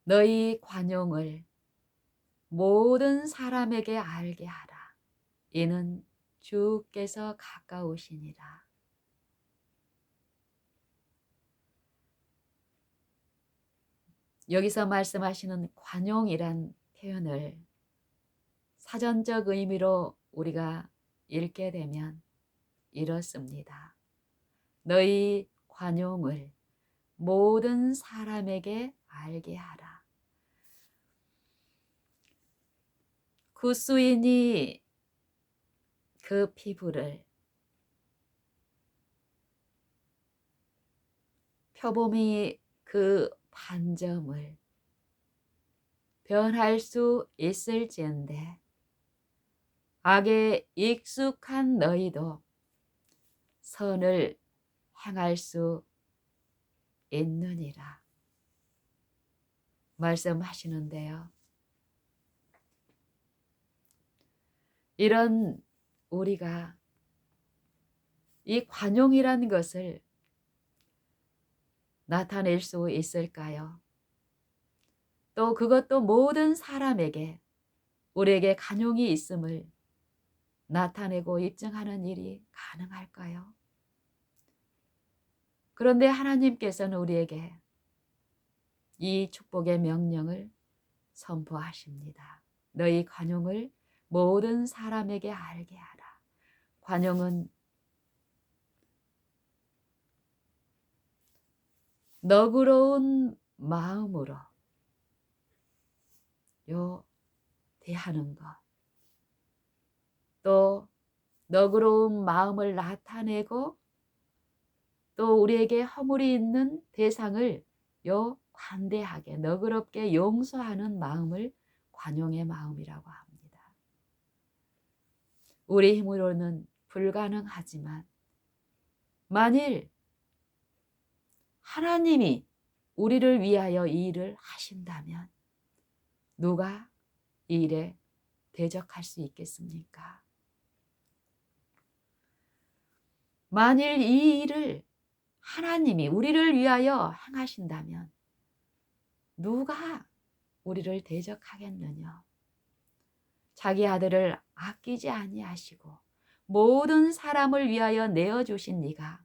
S1: 너희 관용을 모든 사람에게 알게 하라. 이는 주께서 가까우시니라. 여기서 말씀하시는 관용이란 표현을 사전적 의미로 우리가 읽게 되면 이렇습니다. 너희 관용을 모든 사람에게 알게 하라. 구수인이 그 피부를 표범이 그 단점을 변할 수 있을지언데 악에 익숙한 너희도 선을 행할 수 있느니라 말씀하시는데요. 이런 우리가 이 관용이란 것을 나타낼 수 있을까요? 또 그것도 모든 사람에게 우리에게 관용이 있음을 나타내고 입증하는 일이 가능할까요? 그런데 하나님께서는 우리에게 이 축복의 명령을 선포하십니다. 너희 관용을 모든 사람에게 알게 하라. 관용은 너그러운 마음으로 대하는 것, 또 너그러운 마음을 나타내고 또 우리에게 허물이 있는 대상을 관대하게 너그럽게 용서하는 마음을 관용의 마음이라고 합니다. 우리 힘으로는 불가능하지만 만일 하나님이 우리를 위하여 이 일을 하신다면 누가 이 일에 대적할 수 있겠습니까? 만일 이 일을 하나님이 우리를 위하여 행하신다면 누가 우리를 대적하겠느냐? 자기 아들을 아끼지 아니하시고 모든 사람을 위하여 내어주신 이가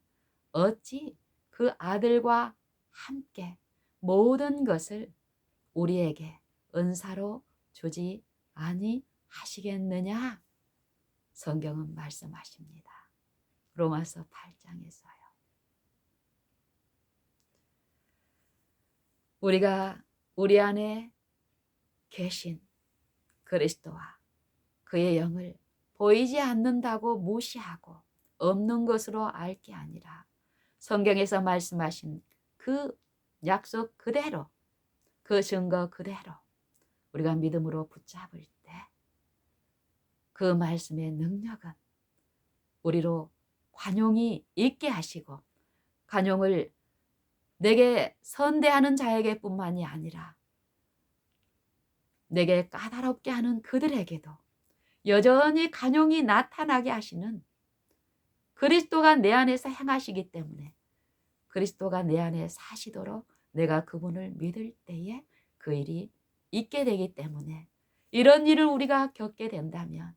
S1: 어찌 그 아들과 함께 모든 것을 우리에게 은사로 주지 아니하시겠느냐? 성경은 말씀하십니다. 로마서 8장에서요. 우리가 우리 안에 계신 그리스도와 그의 영을 보이지 않는다고 무시하고 없는 것으로 알 게 아니라 성경에서 말씀하신 그 약속 그대로 그 증거 그대로 우리가 믿음으로 붙잡을 때 그 말씀의 능력은 우리로 관용이 있게 하시고 관용을 내게 선대하는 자에게 뿐만이 아니라 내게 까다롭게 하는 그들에게도 여전히 관용이 나타나게 하시는 그리스도가 내 안에서 행하시기 때문에 그리스도가 내 안에 사시도록 내가 그분을 믿을 때에 그 일이 있게 되기 때문에 이런 일을 우리가 겪게 된다면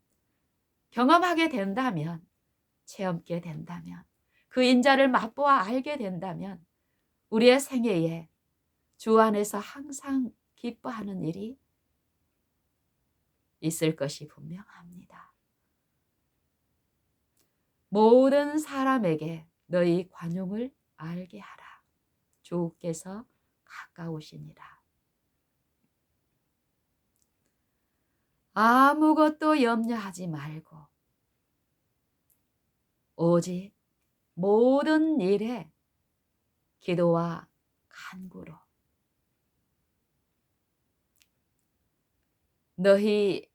S1: 경험하게 된다면 체험게 된다면 그 인자를 맛보아 알게 된다면 우리의 생애에 주 안에서 항상 기뻐하는 일이 있을 것이 분명합니다. 모든 사람에게 너희 관용을 알게 하라. 주께서 가까우시니라. 아무것도 염려하지 말고 오직 모든 일에 기도와 간구로 너희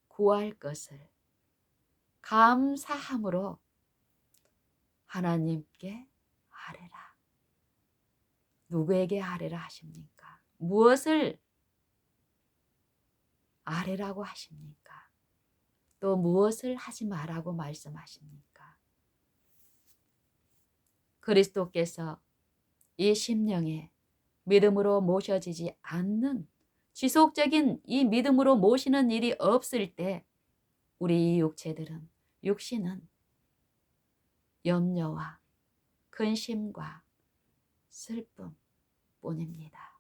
S1: 구할 것을 감사함으로 하나님께 아뢰라. 누구에게 아뢰라 하십니까? 무엇을 아뢰라고 하십니까? 또 무엇을 하지 말라고 말씀하십니까? 그리스도께서 이 심령에 믿음으로 모셔지지 않는 지속적인 이 믿음으로 모시는 일이 없을 때 우리 이 육신은 염려와 근심과 슬픔뿐입니다.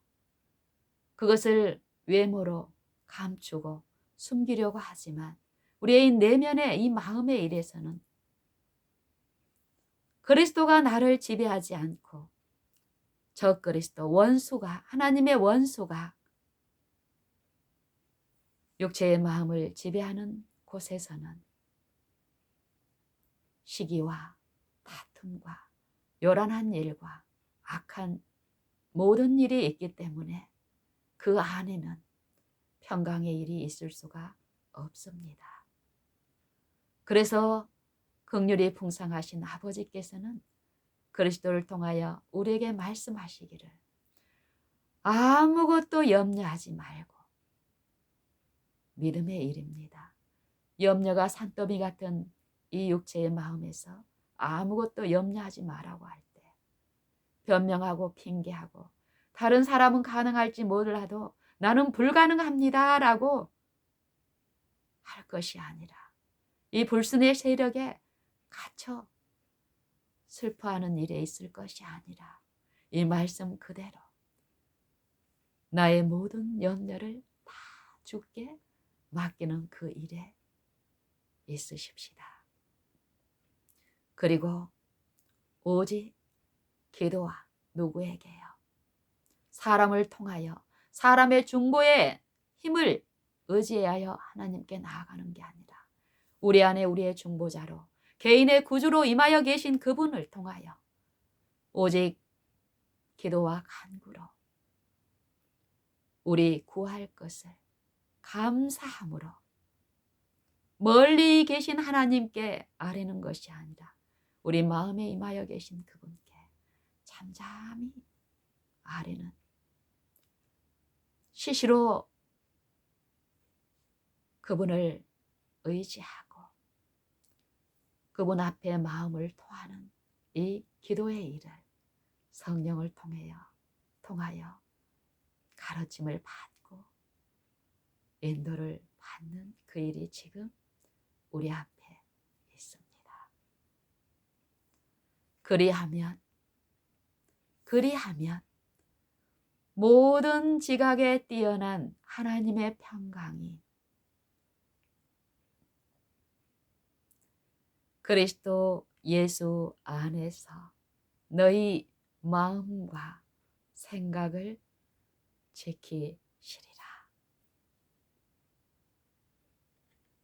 S1: 그것을 외모로 감추고 숨기려고 하지만 우리의 내면의 이 마음의 일에서는 그리스도가 나를 지배하지 않고 적그리스도 원수가 하나님의 원수가 육체의 마음을 지배하는 곳에서는 시기와 다툼과 요란한 일과 악한 모든 일이 있기 때문에 그 안에는 평강의 일이 있을 수가 없습니다. 그래서 긍휼이 풍성하신 아버지께서는 그리스도를 통하여 우리에게 말씀하시기를 아무것도 염려하지 말고, 믿음의 일입니다. 염려가 산더미 같은 이 육체의 마음에서 아무것도 염려하지 말라고 할 때, 변명하고 핑계하고 다른 사람은 가능할지 몰라도 나는 불가능합니다 라고 할 것이 아니라, 이 불순의 세력에 갇혀 슬퍼하는 일에 있을 것이 아니라 이 말씀 그대로 나의 모든 염려를 다 주께 맡기는 그 일에 있으십시다. 그리고 오직 기도와 누구에게요? 사람을 통하여 사람의 중보의 힘을 의지하여 하나님께 나아가는 게 아니라 우리 안에 우리의 중보자로 개인의 구주로 임하여 계신 그분을 통하여 오직 기도와 간구로 우리 구할 것을 감사함으로 멀리 계신 하나님께 아뢰는 것이 아니라 우리 마음에 임하여 계신 그분께 잠잠히 아뢰는, 시시로 그분을 의지하고 그분 앞에 마음을 토하는 이 기도의 일을 성령을 통하여 가르침을 받고 인도를 받는 그 일이 지금 우리 앞에 있습니다. 그리하면 모든 지각에 뛰어난 하나님의 평강이 그리스도 예수 안에서 너희 마음과 생각을 지키시리라.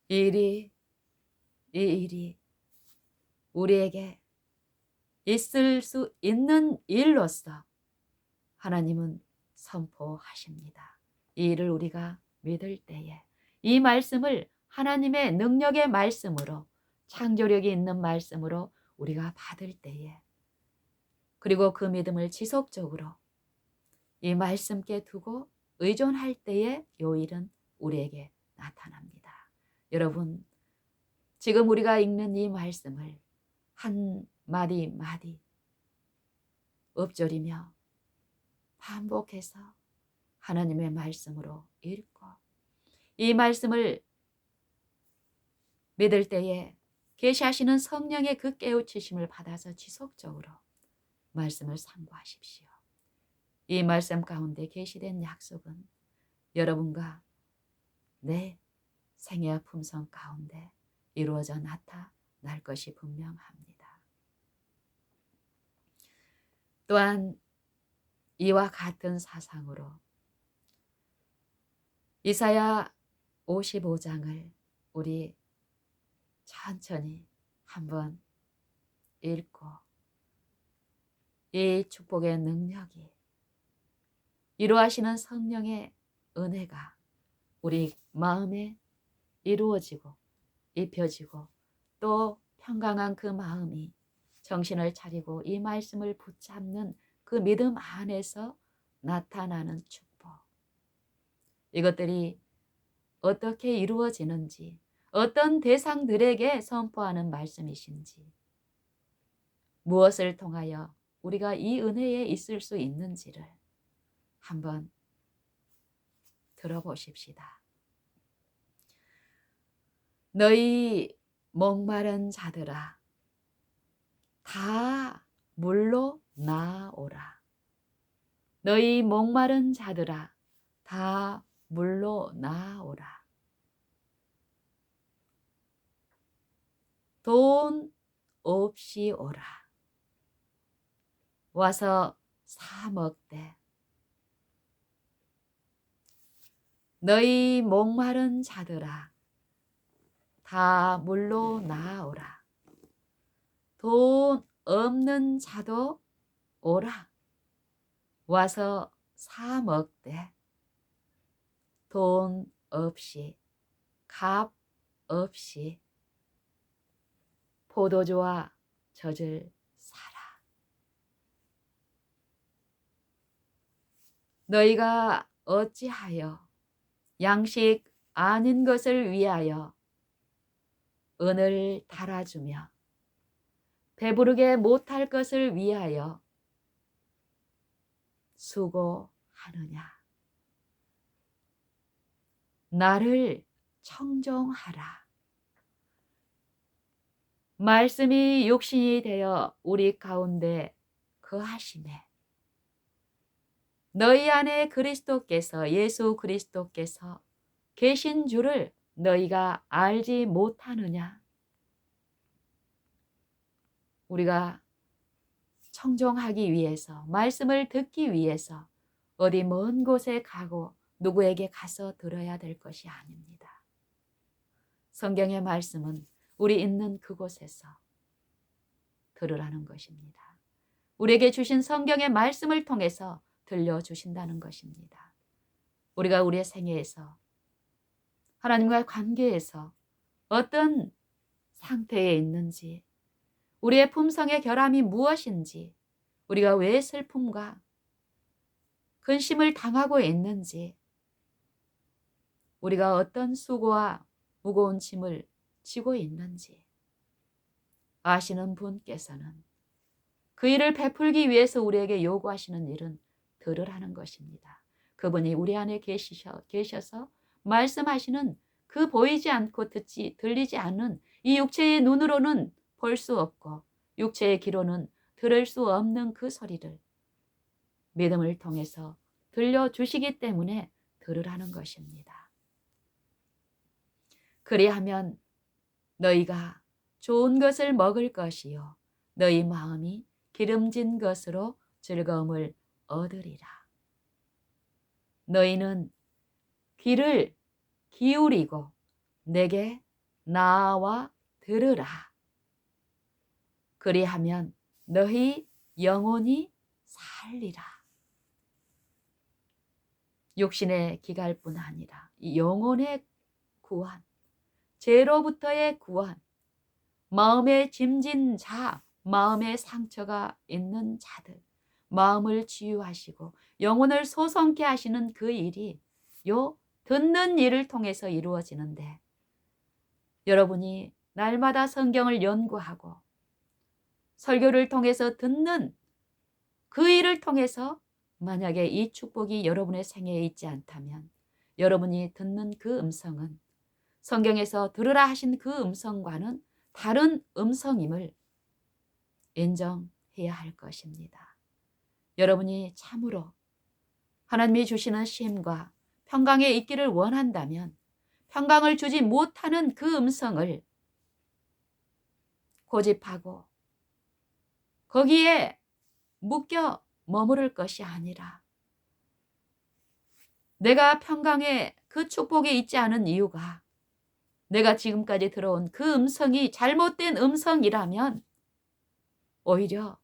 S1: 이 일이 우리에게 있을 수 있는 일로서 하나님은 선포하십니다. 이 일을 우리가 믿을 때에 이 말씀을 하나님의 능력의 말씀으로, 창조력이 있는 말씀으로 우리가 받을 때에, 그리고 그 믿음을 지속적으로 이 말씀께 두고 의존할 때에 이 일은 우리에게 나타납니다. 여러분, 지금 우리가 읽는 이 말씀을 한 마디 마디 읊조리며 반복해서 하나님의 말씀으로 읽고 이 말씀을 믿을 때에 계시하시는 성령의 그 깨우치심을 받아서 지속적으로 말씀을 상고하십시오. 이 말씀 가운데 계시된 약속은 여러분과 내 생애와 품성 가운데 이루어져 나타날 것이 분명합니다. 또한 이와 같은 사상으로 이사야 55장을 우리 천천히 한번 읽고 이 축복의 능력이 이루하시는 성령의 은혜가 우리 마음에 이루어지고 입혀지고 또 평강한 그 마음이 정신을 차리고 이 말씀을 붙잡는 그 믿음 안에서 나타나는 축복, 이것들이 어떻게 이루어지는지, 어떤 대상들에게 선포하는 말씀이신지, 무엇을 통하여 우리가 이 은혜에 있을 수 있는지를 한번 들어보십시다. 너희 목마른 자들아 다 물로 나오라. 너희 목마른 자들아 다 물로 나오라. 돈 없이 오라. 와서 사 먹되. 너희 목마른 자들아 다 물로 나오라. 돈 없는 자도 오라. 와서 사 먹되 돈 없이 값 없이 포도주와 젖을 사라. 너희가 어찌하여 양식 아닌 것을 위하여 은을 달아주며 배부르게 못할 것을 위하여 수고하느냐. 나를 청종하라. 말씀이 육신이 되어 우리 가운데 거하시매 너희 안에 그리스도께서 예수 그리스도께서 계신 줄을 너희가 알지 못하느냐. 우리가 청종하기 위해서 말씀을 듣기 위해서 어디 먼 곳에 가고 누구에게 가서 들어야 될 것이 아닙니다. 성경의 말씀은 우리 있는 그곳에서 들으라는 것입니다. 우리에게 주신 성경의 말씀을 통해서 들려주신다는 것입니다. 우리가 우리의 생애에서 하나님과의 관계에서 어떤 상태에 있는지, 우리의 품성의 결함이 무엇인지, 우리가 왜 슬픔과 근심을 당하고 있는지, 우리가 어떤 수고와 무거운 짐을 지고 있는지 아시는 분께서는 그 일을 베풀기 위해서 우리에게 요구하시는 일은 들으라는 것입니다. 그분이 우리 안에 계셔서 말씀하시는 그 보이지 않고 들리지 않는 이 육체의 눈으로는 볼 수 없고 육체의 귀로는 들을 수 없는 그 소리를 믿음을 통해서 들려주시기 때문에 들으라는 것입니다. 그리하면 너희가 좋은 것을 먹을 것이요 너희 마음이 기름진 것으로 즐거움을 얻으리라. 너희는 귀를 기울이고 내게 나와 들으라. 그리하면 너희 영혼이 살리라. 육신의 기갈뿐 아니라 이 영혼의 구원, 죄로부터의 구원, 마음에 짐진 자, 마음에 상처가 있는 자들, 마음을 치유하시고 영혼을 소성케 하시는 그 일이 요 듣는 일을 통해서 이루어지는데, 여러분이 날마다 성경을 연구하고 설교를 통해서 듣는 그 일을 통해서 만약에 이 축복이 여러분의 생애에 있지 않다면 여러분이 듣는 그 음성은 성경에서 들으라 하신 그 음성과는 다른 음성임을 인정해야 할 것입니다. 여러분이 참으로 하나님이 주시는 쉼과 평강에 있기를 원한다면 평강을 주지 못하는 그 음성을 고집하고 거기에 묶여 머무를 것이 아니라 내가 평강에 그 축복에 있지 않은 이유가 내가 지금까지 들어온 그 음성이 잘못된 음성이라면 오히려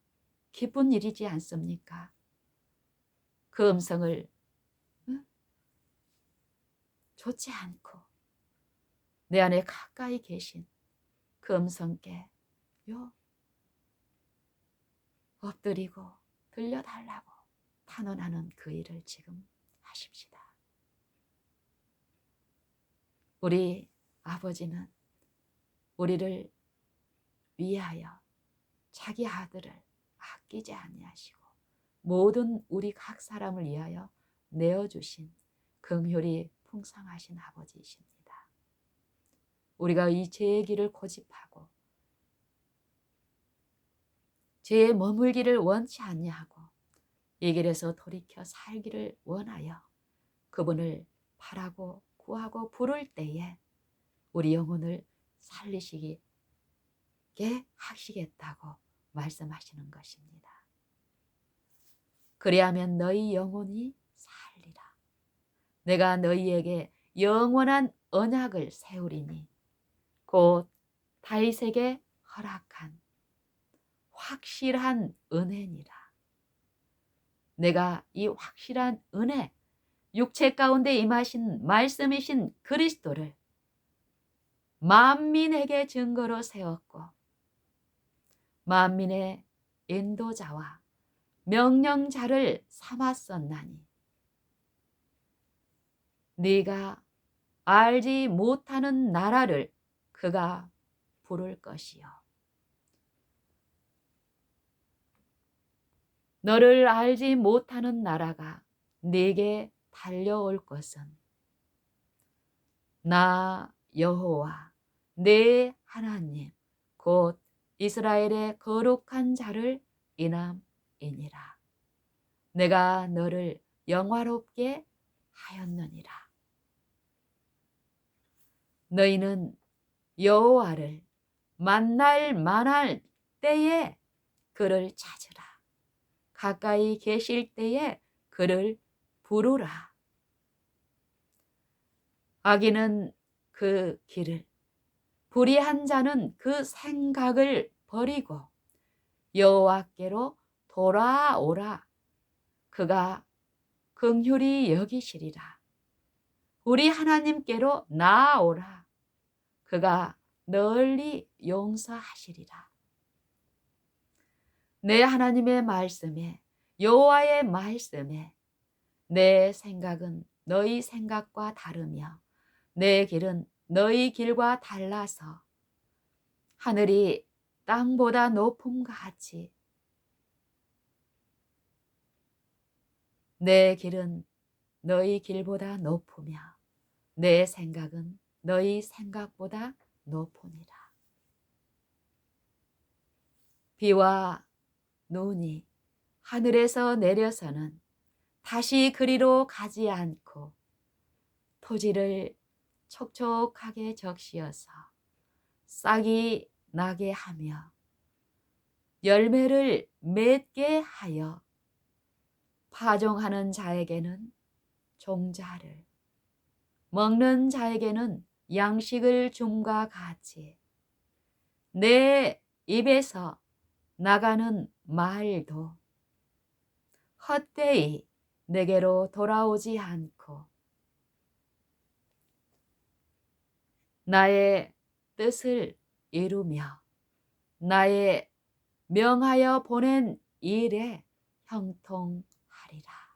S1: 기쁜 일이지 않습니까? 그 음성을 좋지 않고 내 안에 가까이 계신 그 음성께 엎드리고 들려달라고 탄원하는 그 일을 지금 하십시다. 우리 아버지는 우리를 위하여 자기 아들을 아끼지 아니하시고 모든 우리 각 사람을 위하여 내어주신 긍휼이 풍성하신 아버지이십니다. 우리가 이 죄의 길을 고집하고 죄에 머물기를 원치 아니하고 이 길에서 돌이켜 살기를 원하여 그분을 바라고 구하고 부를 때에 우리 영혼을 살리시게 하시겠다고 말씀하시는 것입니다. 그리하면 너희 영혼이 살리라. 내가 너희에게 영원한 언약을 세우리니 곧 다윗에게 허락한 확실한 은혜니라. 내가 이 확실한 은혜, 육체 가운데 임하신 말씀이신 그리스도를 만민에게 증거로 세웠고 만민의 인도자와 명령자를 삼았었나니 네가 알지 못하는 나라를 그가 부를 것이요. 너를 알지 못하는 나라가 네게 달려올 것은 나 여호와 네 하나님 곧 이스라엘의 거룩한 자를 인함이니라. 내가 너를 영화롭게 하였느니라. 너희는 여호와를 만날 때에 그를 찾으라. 가까이 계실 때에 그를 부르라. 악인은 그 길을, 불의한 자는 그 생각을 버리고 여호와께로 돌아오라. 그가 긍휼히 여기시리라. 우리 하나님께로 나아오라. 그가 널리 용서하시리라. 내 하나님의 말씀에, 여호와의 말씀에 내 생각은 너희 생각과 다르며 내 길은 너희 길과 달라서 하늘이 땅보다 높음과 같이 내 길은 너희 길보다 높으며 내 생각은 너희 생각보다 높으니라. 비와 눈이 하늘에서 내려서는 다시 그리로 가지 않고 토지를 촉촉하게 적시어서 싹이 나게 하며 열매를 맺게 하여 파종하는 자에게는 종자를 먹는 자에게는 양식을 줌과 같이 내 입에서 나가는 말도 헛되이 내게로 돌아오지 않고 나의 뜻을 이루며 나의 명하여 보낸 일에 형통하리라.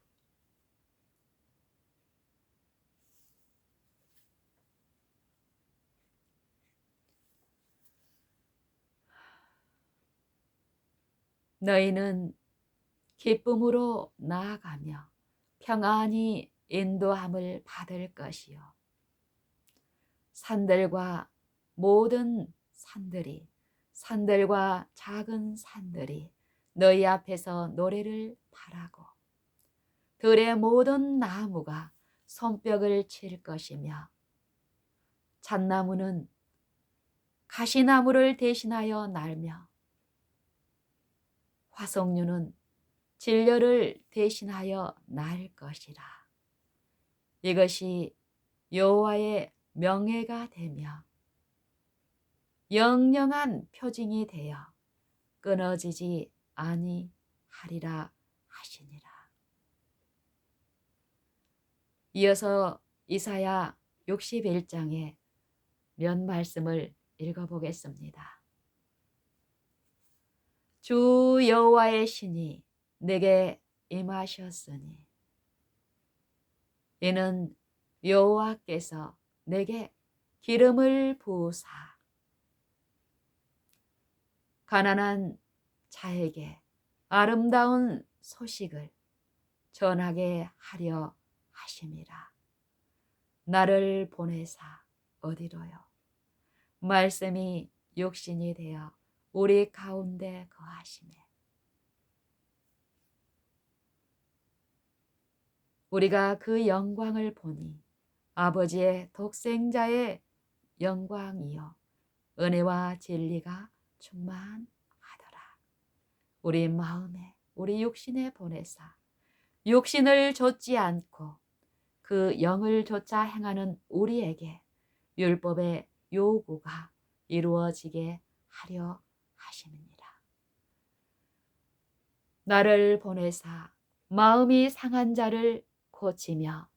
S1: 너희는 기쁨으로 나아가며 평안히 인도함을 받을 것이요. 산들과 모든 산들이, 산들과 작은 산들이 너희 앞에서 노래를 바라고 들의 모든 나무가 손뼉을 칠 것이며 잣나무는 가시나무를 대신하여 날며 화석류는 진려를 대신하여 날 것이라. 이것이 여호와의 명예가 되며 영영한 표징이 되어 끊어지지 아니하리라 하시니라. 이어서 이사야 61장의 몇 말씀을 읽어보겠습니다. 주 여호와의 신이 내게 임하셨으니 이는 여호와께서 내게 기름을 부으사 가난한 자에게 아름다운 소식을 전하게 하려 하심이라. 나를 보내사 어디로요? 말씀이 육신이 되어 우리 가운데 거하시매 우리가 그 영광을 보니 아버지의 독생자의 영광이요 은혜와 진리가 충만하더라. 우리 마음에 우리 육신에 보내사 육신을 좇지 않고 그 영을 좇아 행하는 우리에게 율법의 요구가 이루어지게 하려 하심이니라. 나를 보내사 마음이 상한 자를 고치며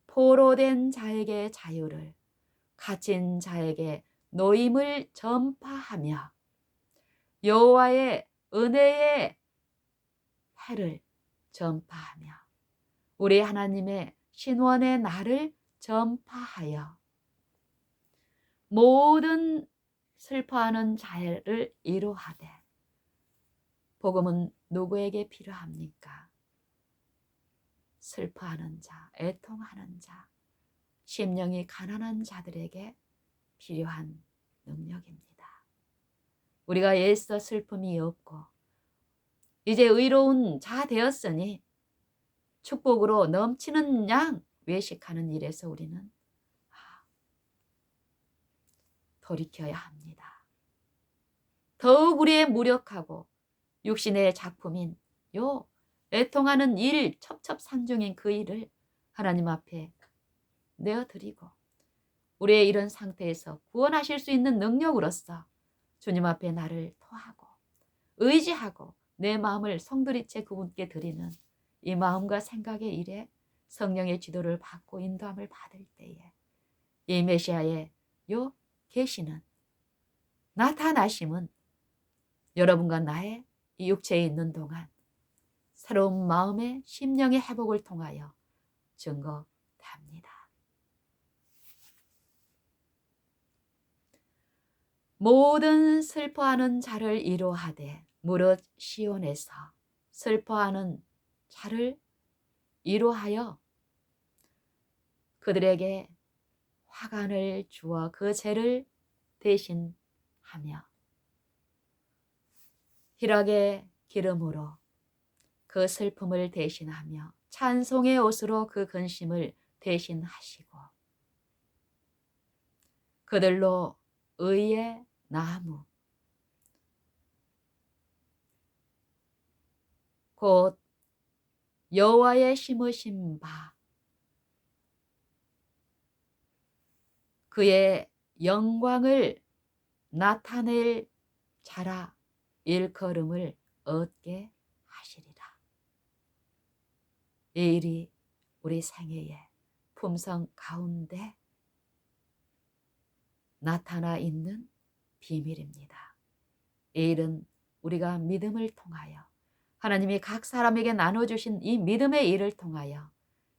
S1: 포로된 자에게 자유를, 갇힌 자에게 노임을 전파하며 여호와의 은혜의 해를 전파하며 우리 하나님의 신원의 날을 전파하여 모든 슬퍼하는 자를 위로하되. 복음은 누구에게 필요합니까? 슬퍼하는 자, 애통하는 자, 심령이 가난한 자들에게 필요한 능력입니다. 우리가 애써 슬픔이 없고 이제 의로운 자 되었으니 축복으로 넘치는 양 외식하는 일에서 우리는 돌이켜야 합니다. 더욱 우리의 무력하고 육신의 작품인 요 애통하는 일, 첩첩산중인 그 일을 하나님 앞에 내어드리고 우리의 이런 상태에서 구원하실 수 있는 능력으로서 주님 앞에 나를 토하고 의지하고 내 마음을 성도리째 그분께 드리는 이 마음과 생각의 일에 성령의 지도를 받고 인도함을 받을 때에 이 메시아의 요 계시는 나타나심은 여러분과 나의 이 육체에 있는 동안 새로운 마음의 심령의 회복을 통하여 증거됩니다. 모든 슬퍼하는 자를 위로하되 무릇 시온에서 슬퍼하는 자를 위로하여 그들에게 화관을 주어 그 죄를 대신하며 희락의 기름으로 그 슬픔을 대신하며 찬송의 옷으로 그 근심을 대신하시고 그들로 의의 나무 곧 여호와의 심으신 바 그의 영광을 나타낼 자라 일컬음을 얻게 하시리라. 이 일이 우리 생애의 품성 가운데 나타나 있는 비밀입니다. 이 일은 우리가 믿음을 통하여 하나님이 각 사람에게 나눠주신 이 믿음의 일을 통하여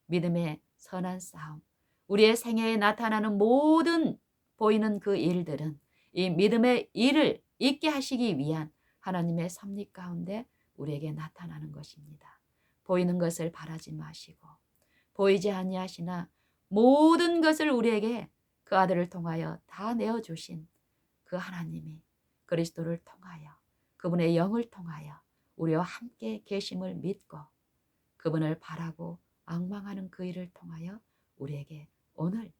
S1: 믿음의 선한 싸움, 우리의 생애에 나타나는 모든 보이는 그 일들은 이 믿음의 일을 있게 하시기 위한 하나님의 섭리 가운데 우리에게 나타나는 것입니다. 보이는 것을 바라지 마시고 보이지 아니하시나 모든 것을 우리에게 그 아들을 통하여 다 내어주신 그 하나님이 그리스도를 통하여 그분의 영을 통하여 우리와 함께 계심을 믿고 그분을 바라고 앙망하는 그 일을 통하여 우리에게 오늘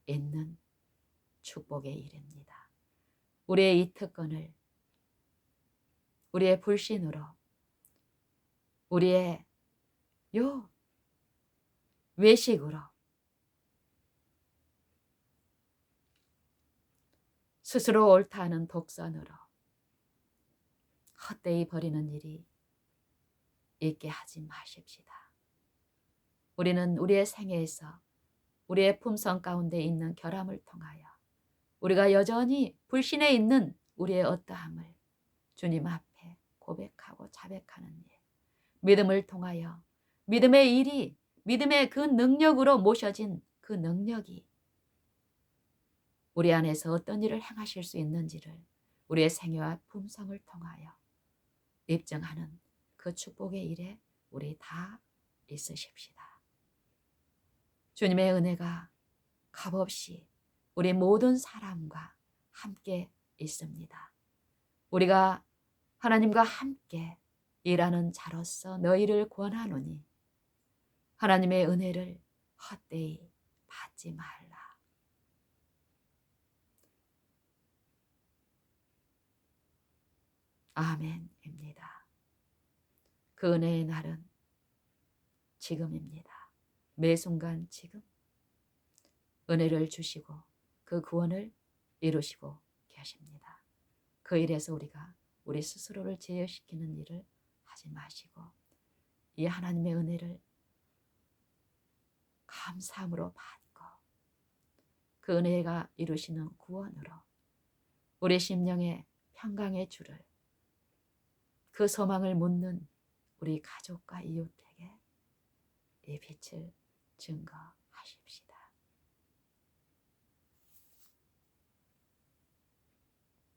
S1: 있는 축복의 일입니다. 우리의 이 특권을 우리의 불신으로 우리의 요 외식으로 스스로 옳다 하는 독선으로 헛되이 버리는 일이 있게 하지 마십시다. 우리는 우리의 생애에서 우리의 품성 가운데 있는 결함을 통하여 우리가 여전히 불신에 있는 우리의 어떠함을 주님 앞에 고백하고 자백하는 일, 믿음을 통하여 믿음의 일이 믿음의 그 능력으로 모셔진 그 능력이 우리 안에서 어떤 일을 행하실 수 있는지를 우리의 생애와 품성을 통하여 입증하는 그 축복의 일에 우리 다 있으십시다. 주님의 은혜가 값없이 우리 모든 사람과 함께 있습니다. 우리가 하나님과 함께 일하는 자로서 너희를 권하노니 하나님의 은혜를 헛되이 받지 말라. 아멘입니다. 그 은혜의 날은 지금입니다. 매 순간 지금 은혜를 주시고 그 구원을 이루시고 계십니다. 그 일에서 우리가 우리 스스로를 제어시키는 일을 하지 마시고 이 하나님의 은혜를 감사함으로 받고 그 은혜가 이루시는 구원으로 우리 심령의 평강의 주를, 그 소망을 묻는 우리 가족과 이웃에게 이 빛을 증거하십시오.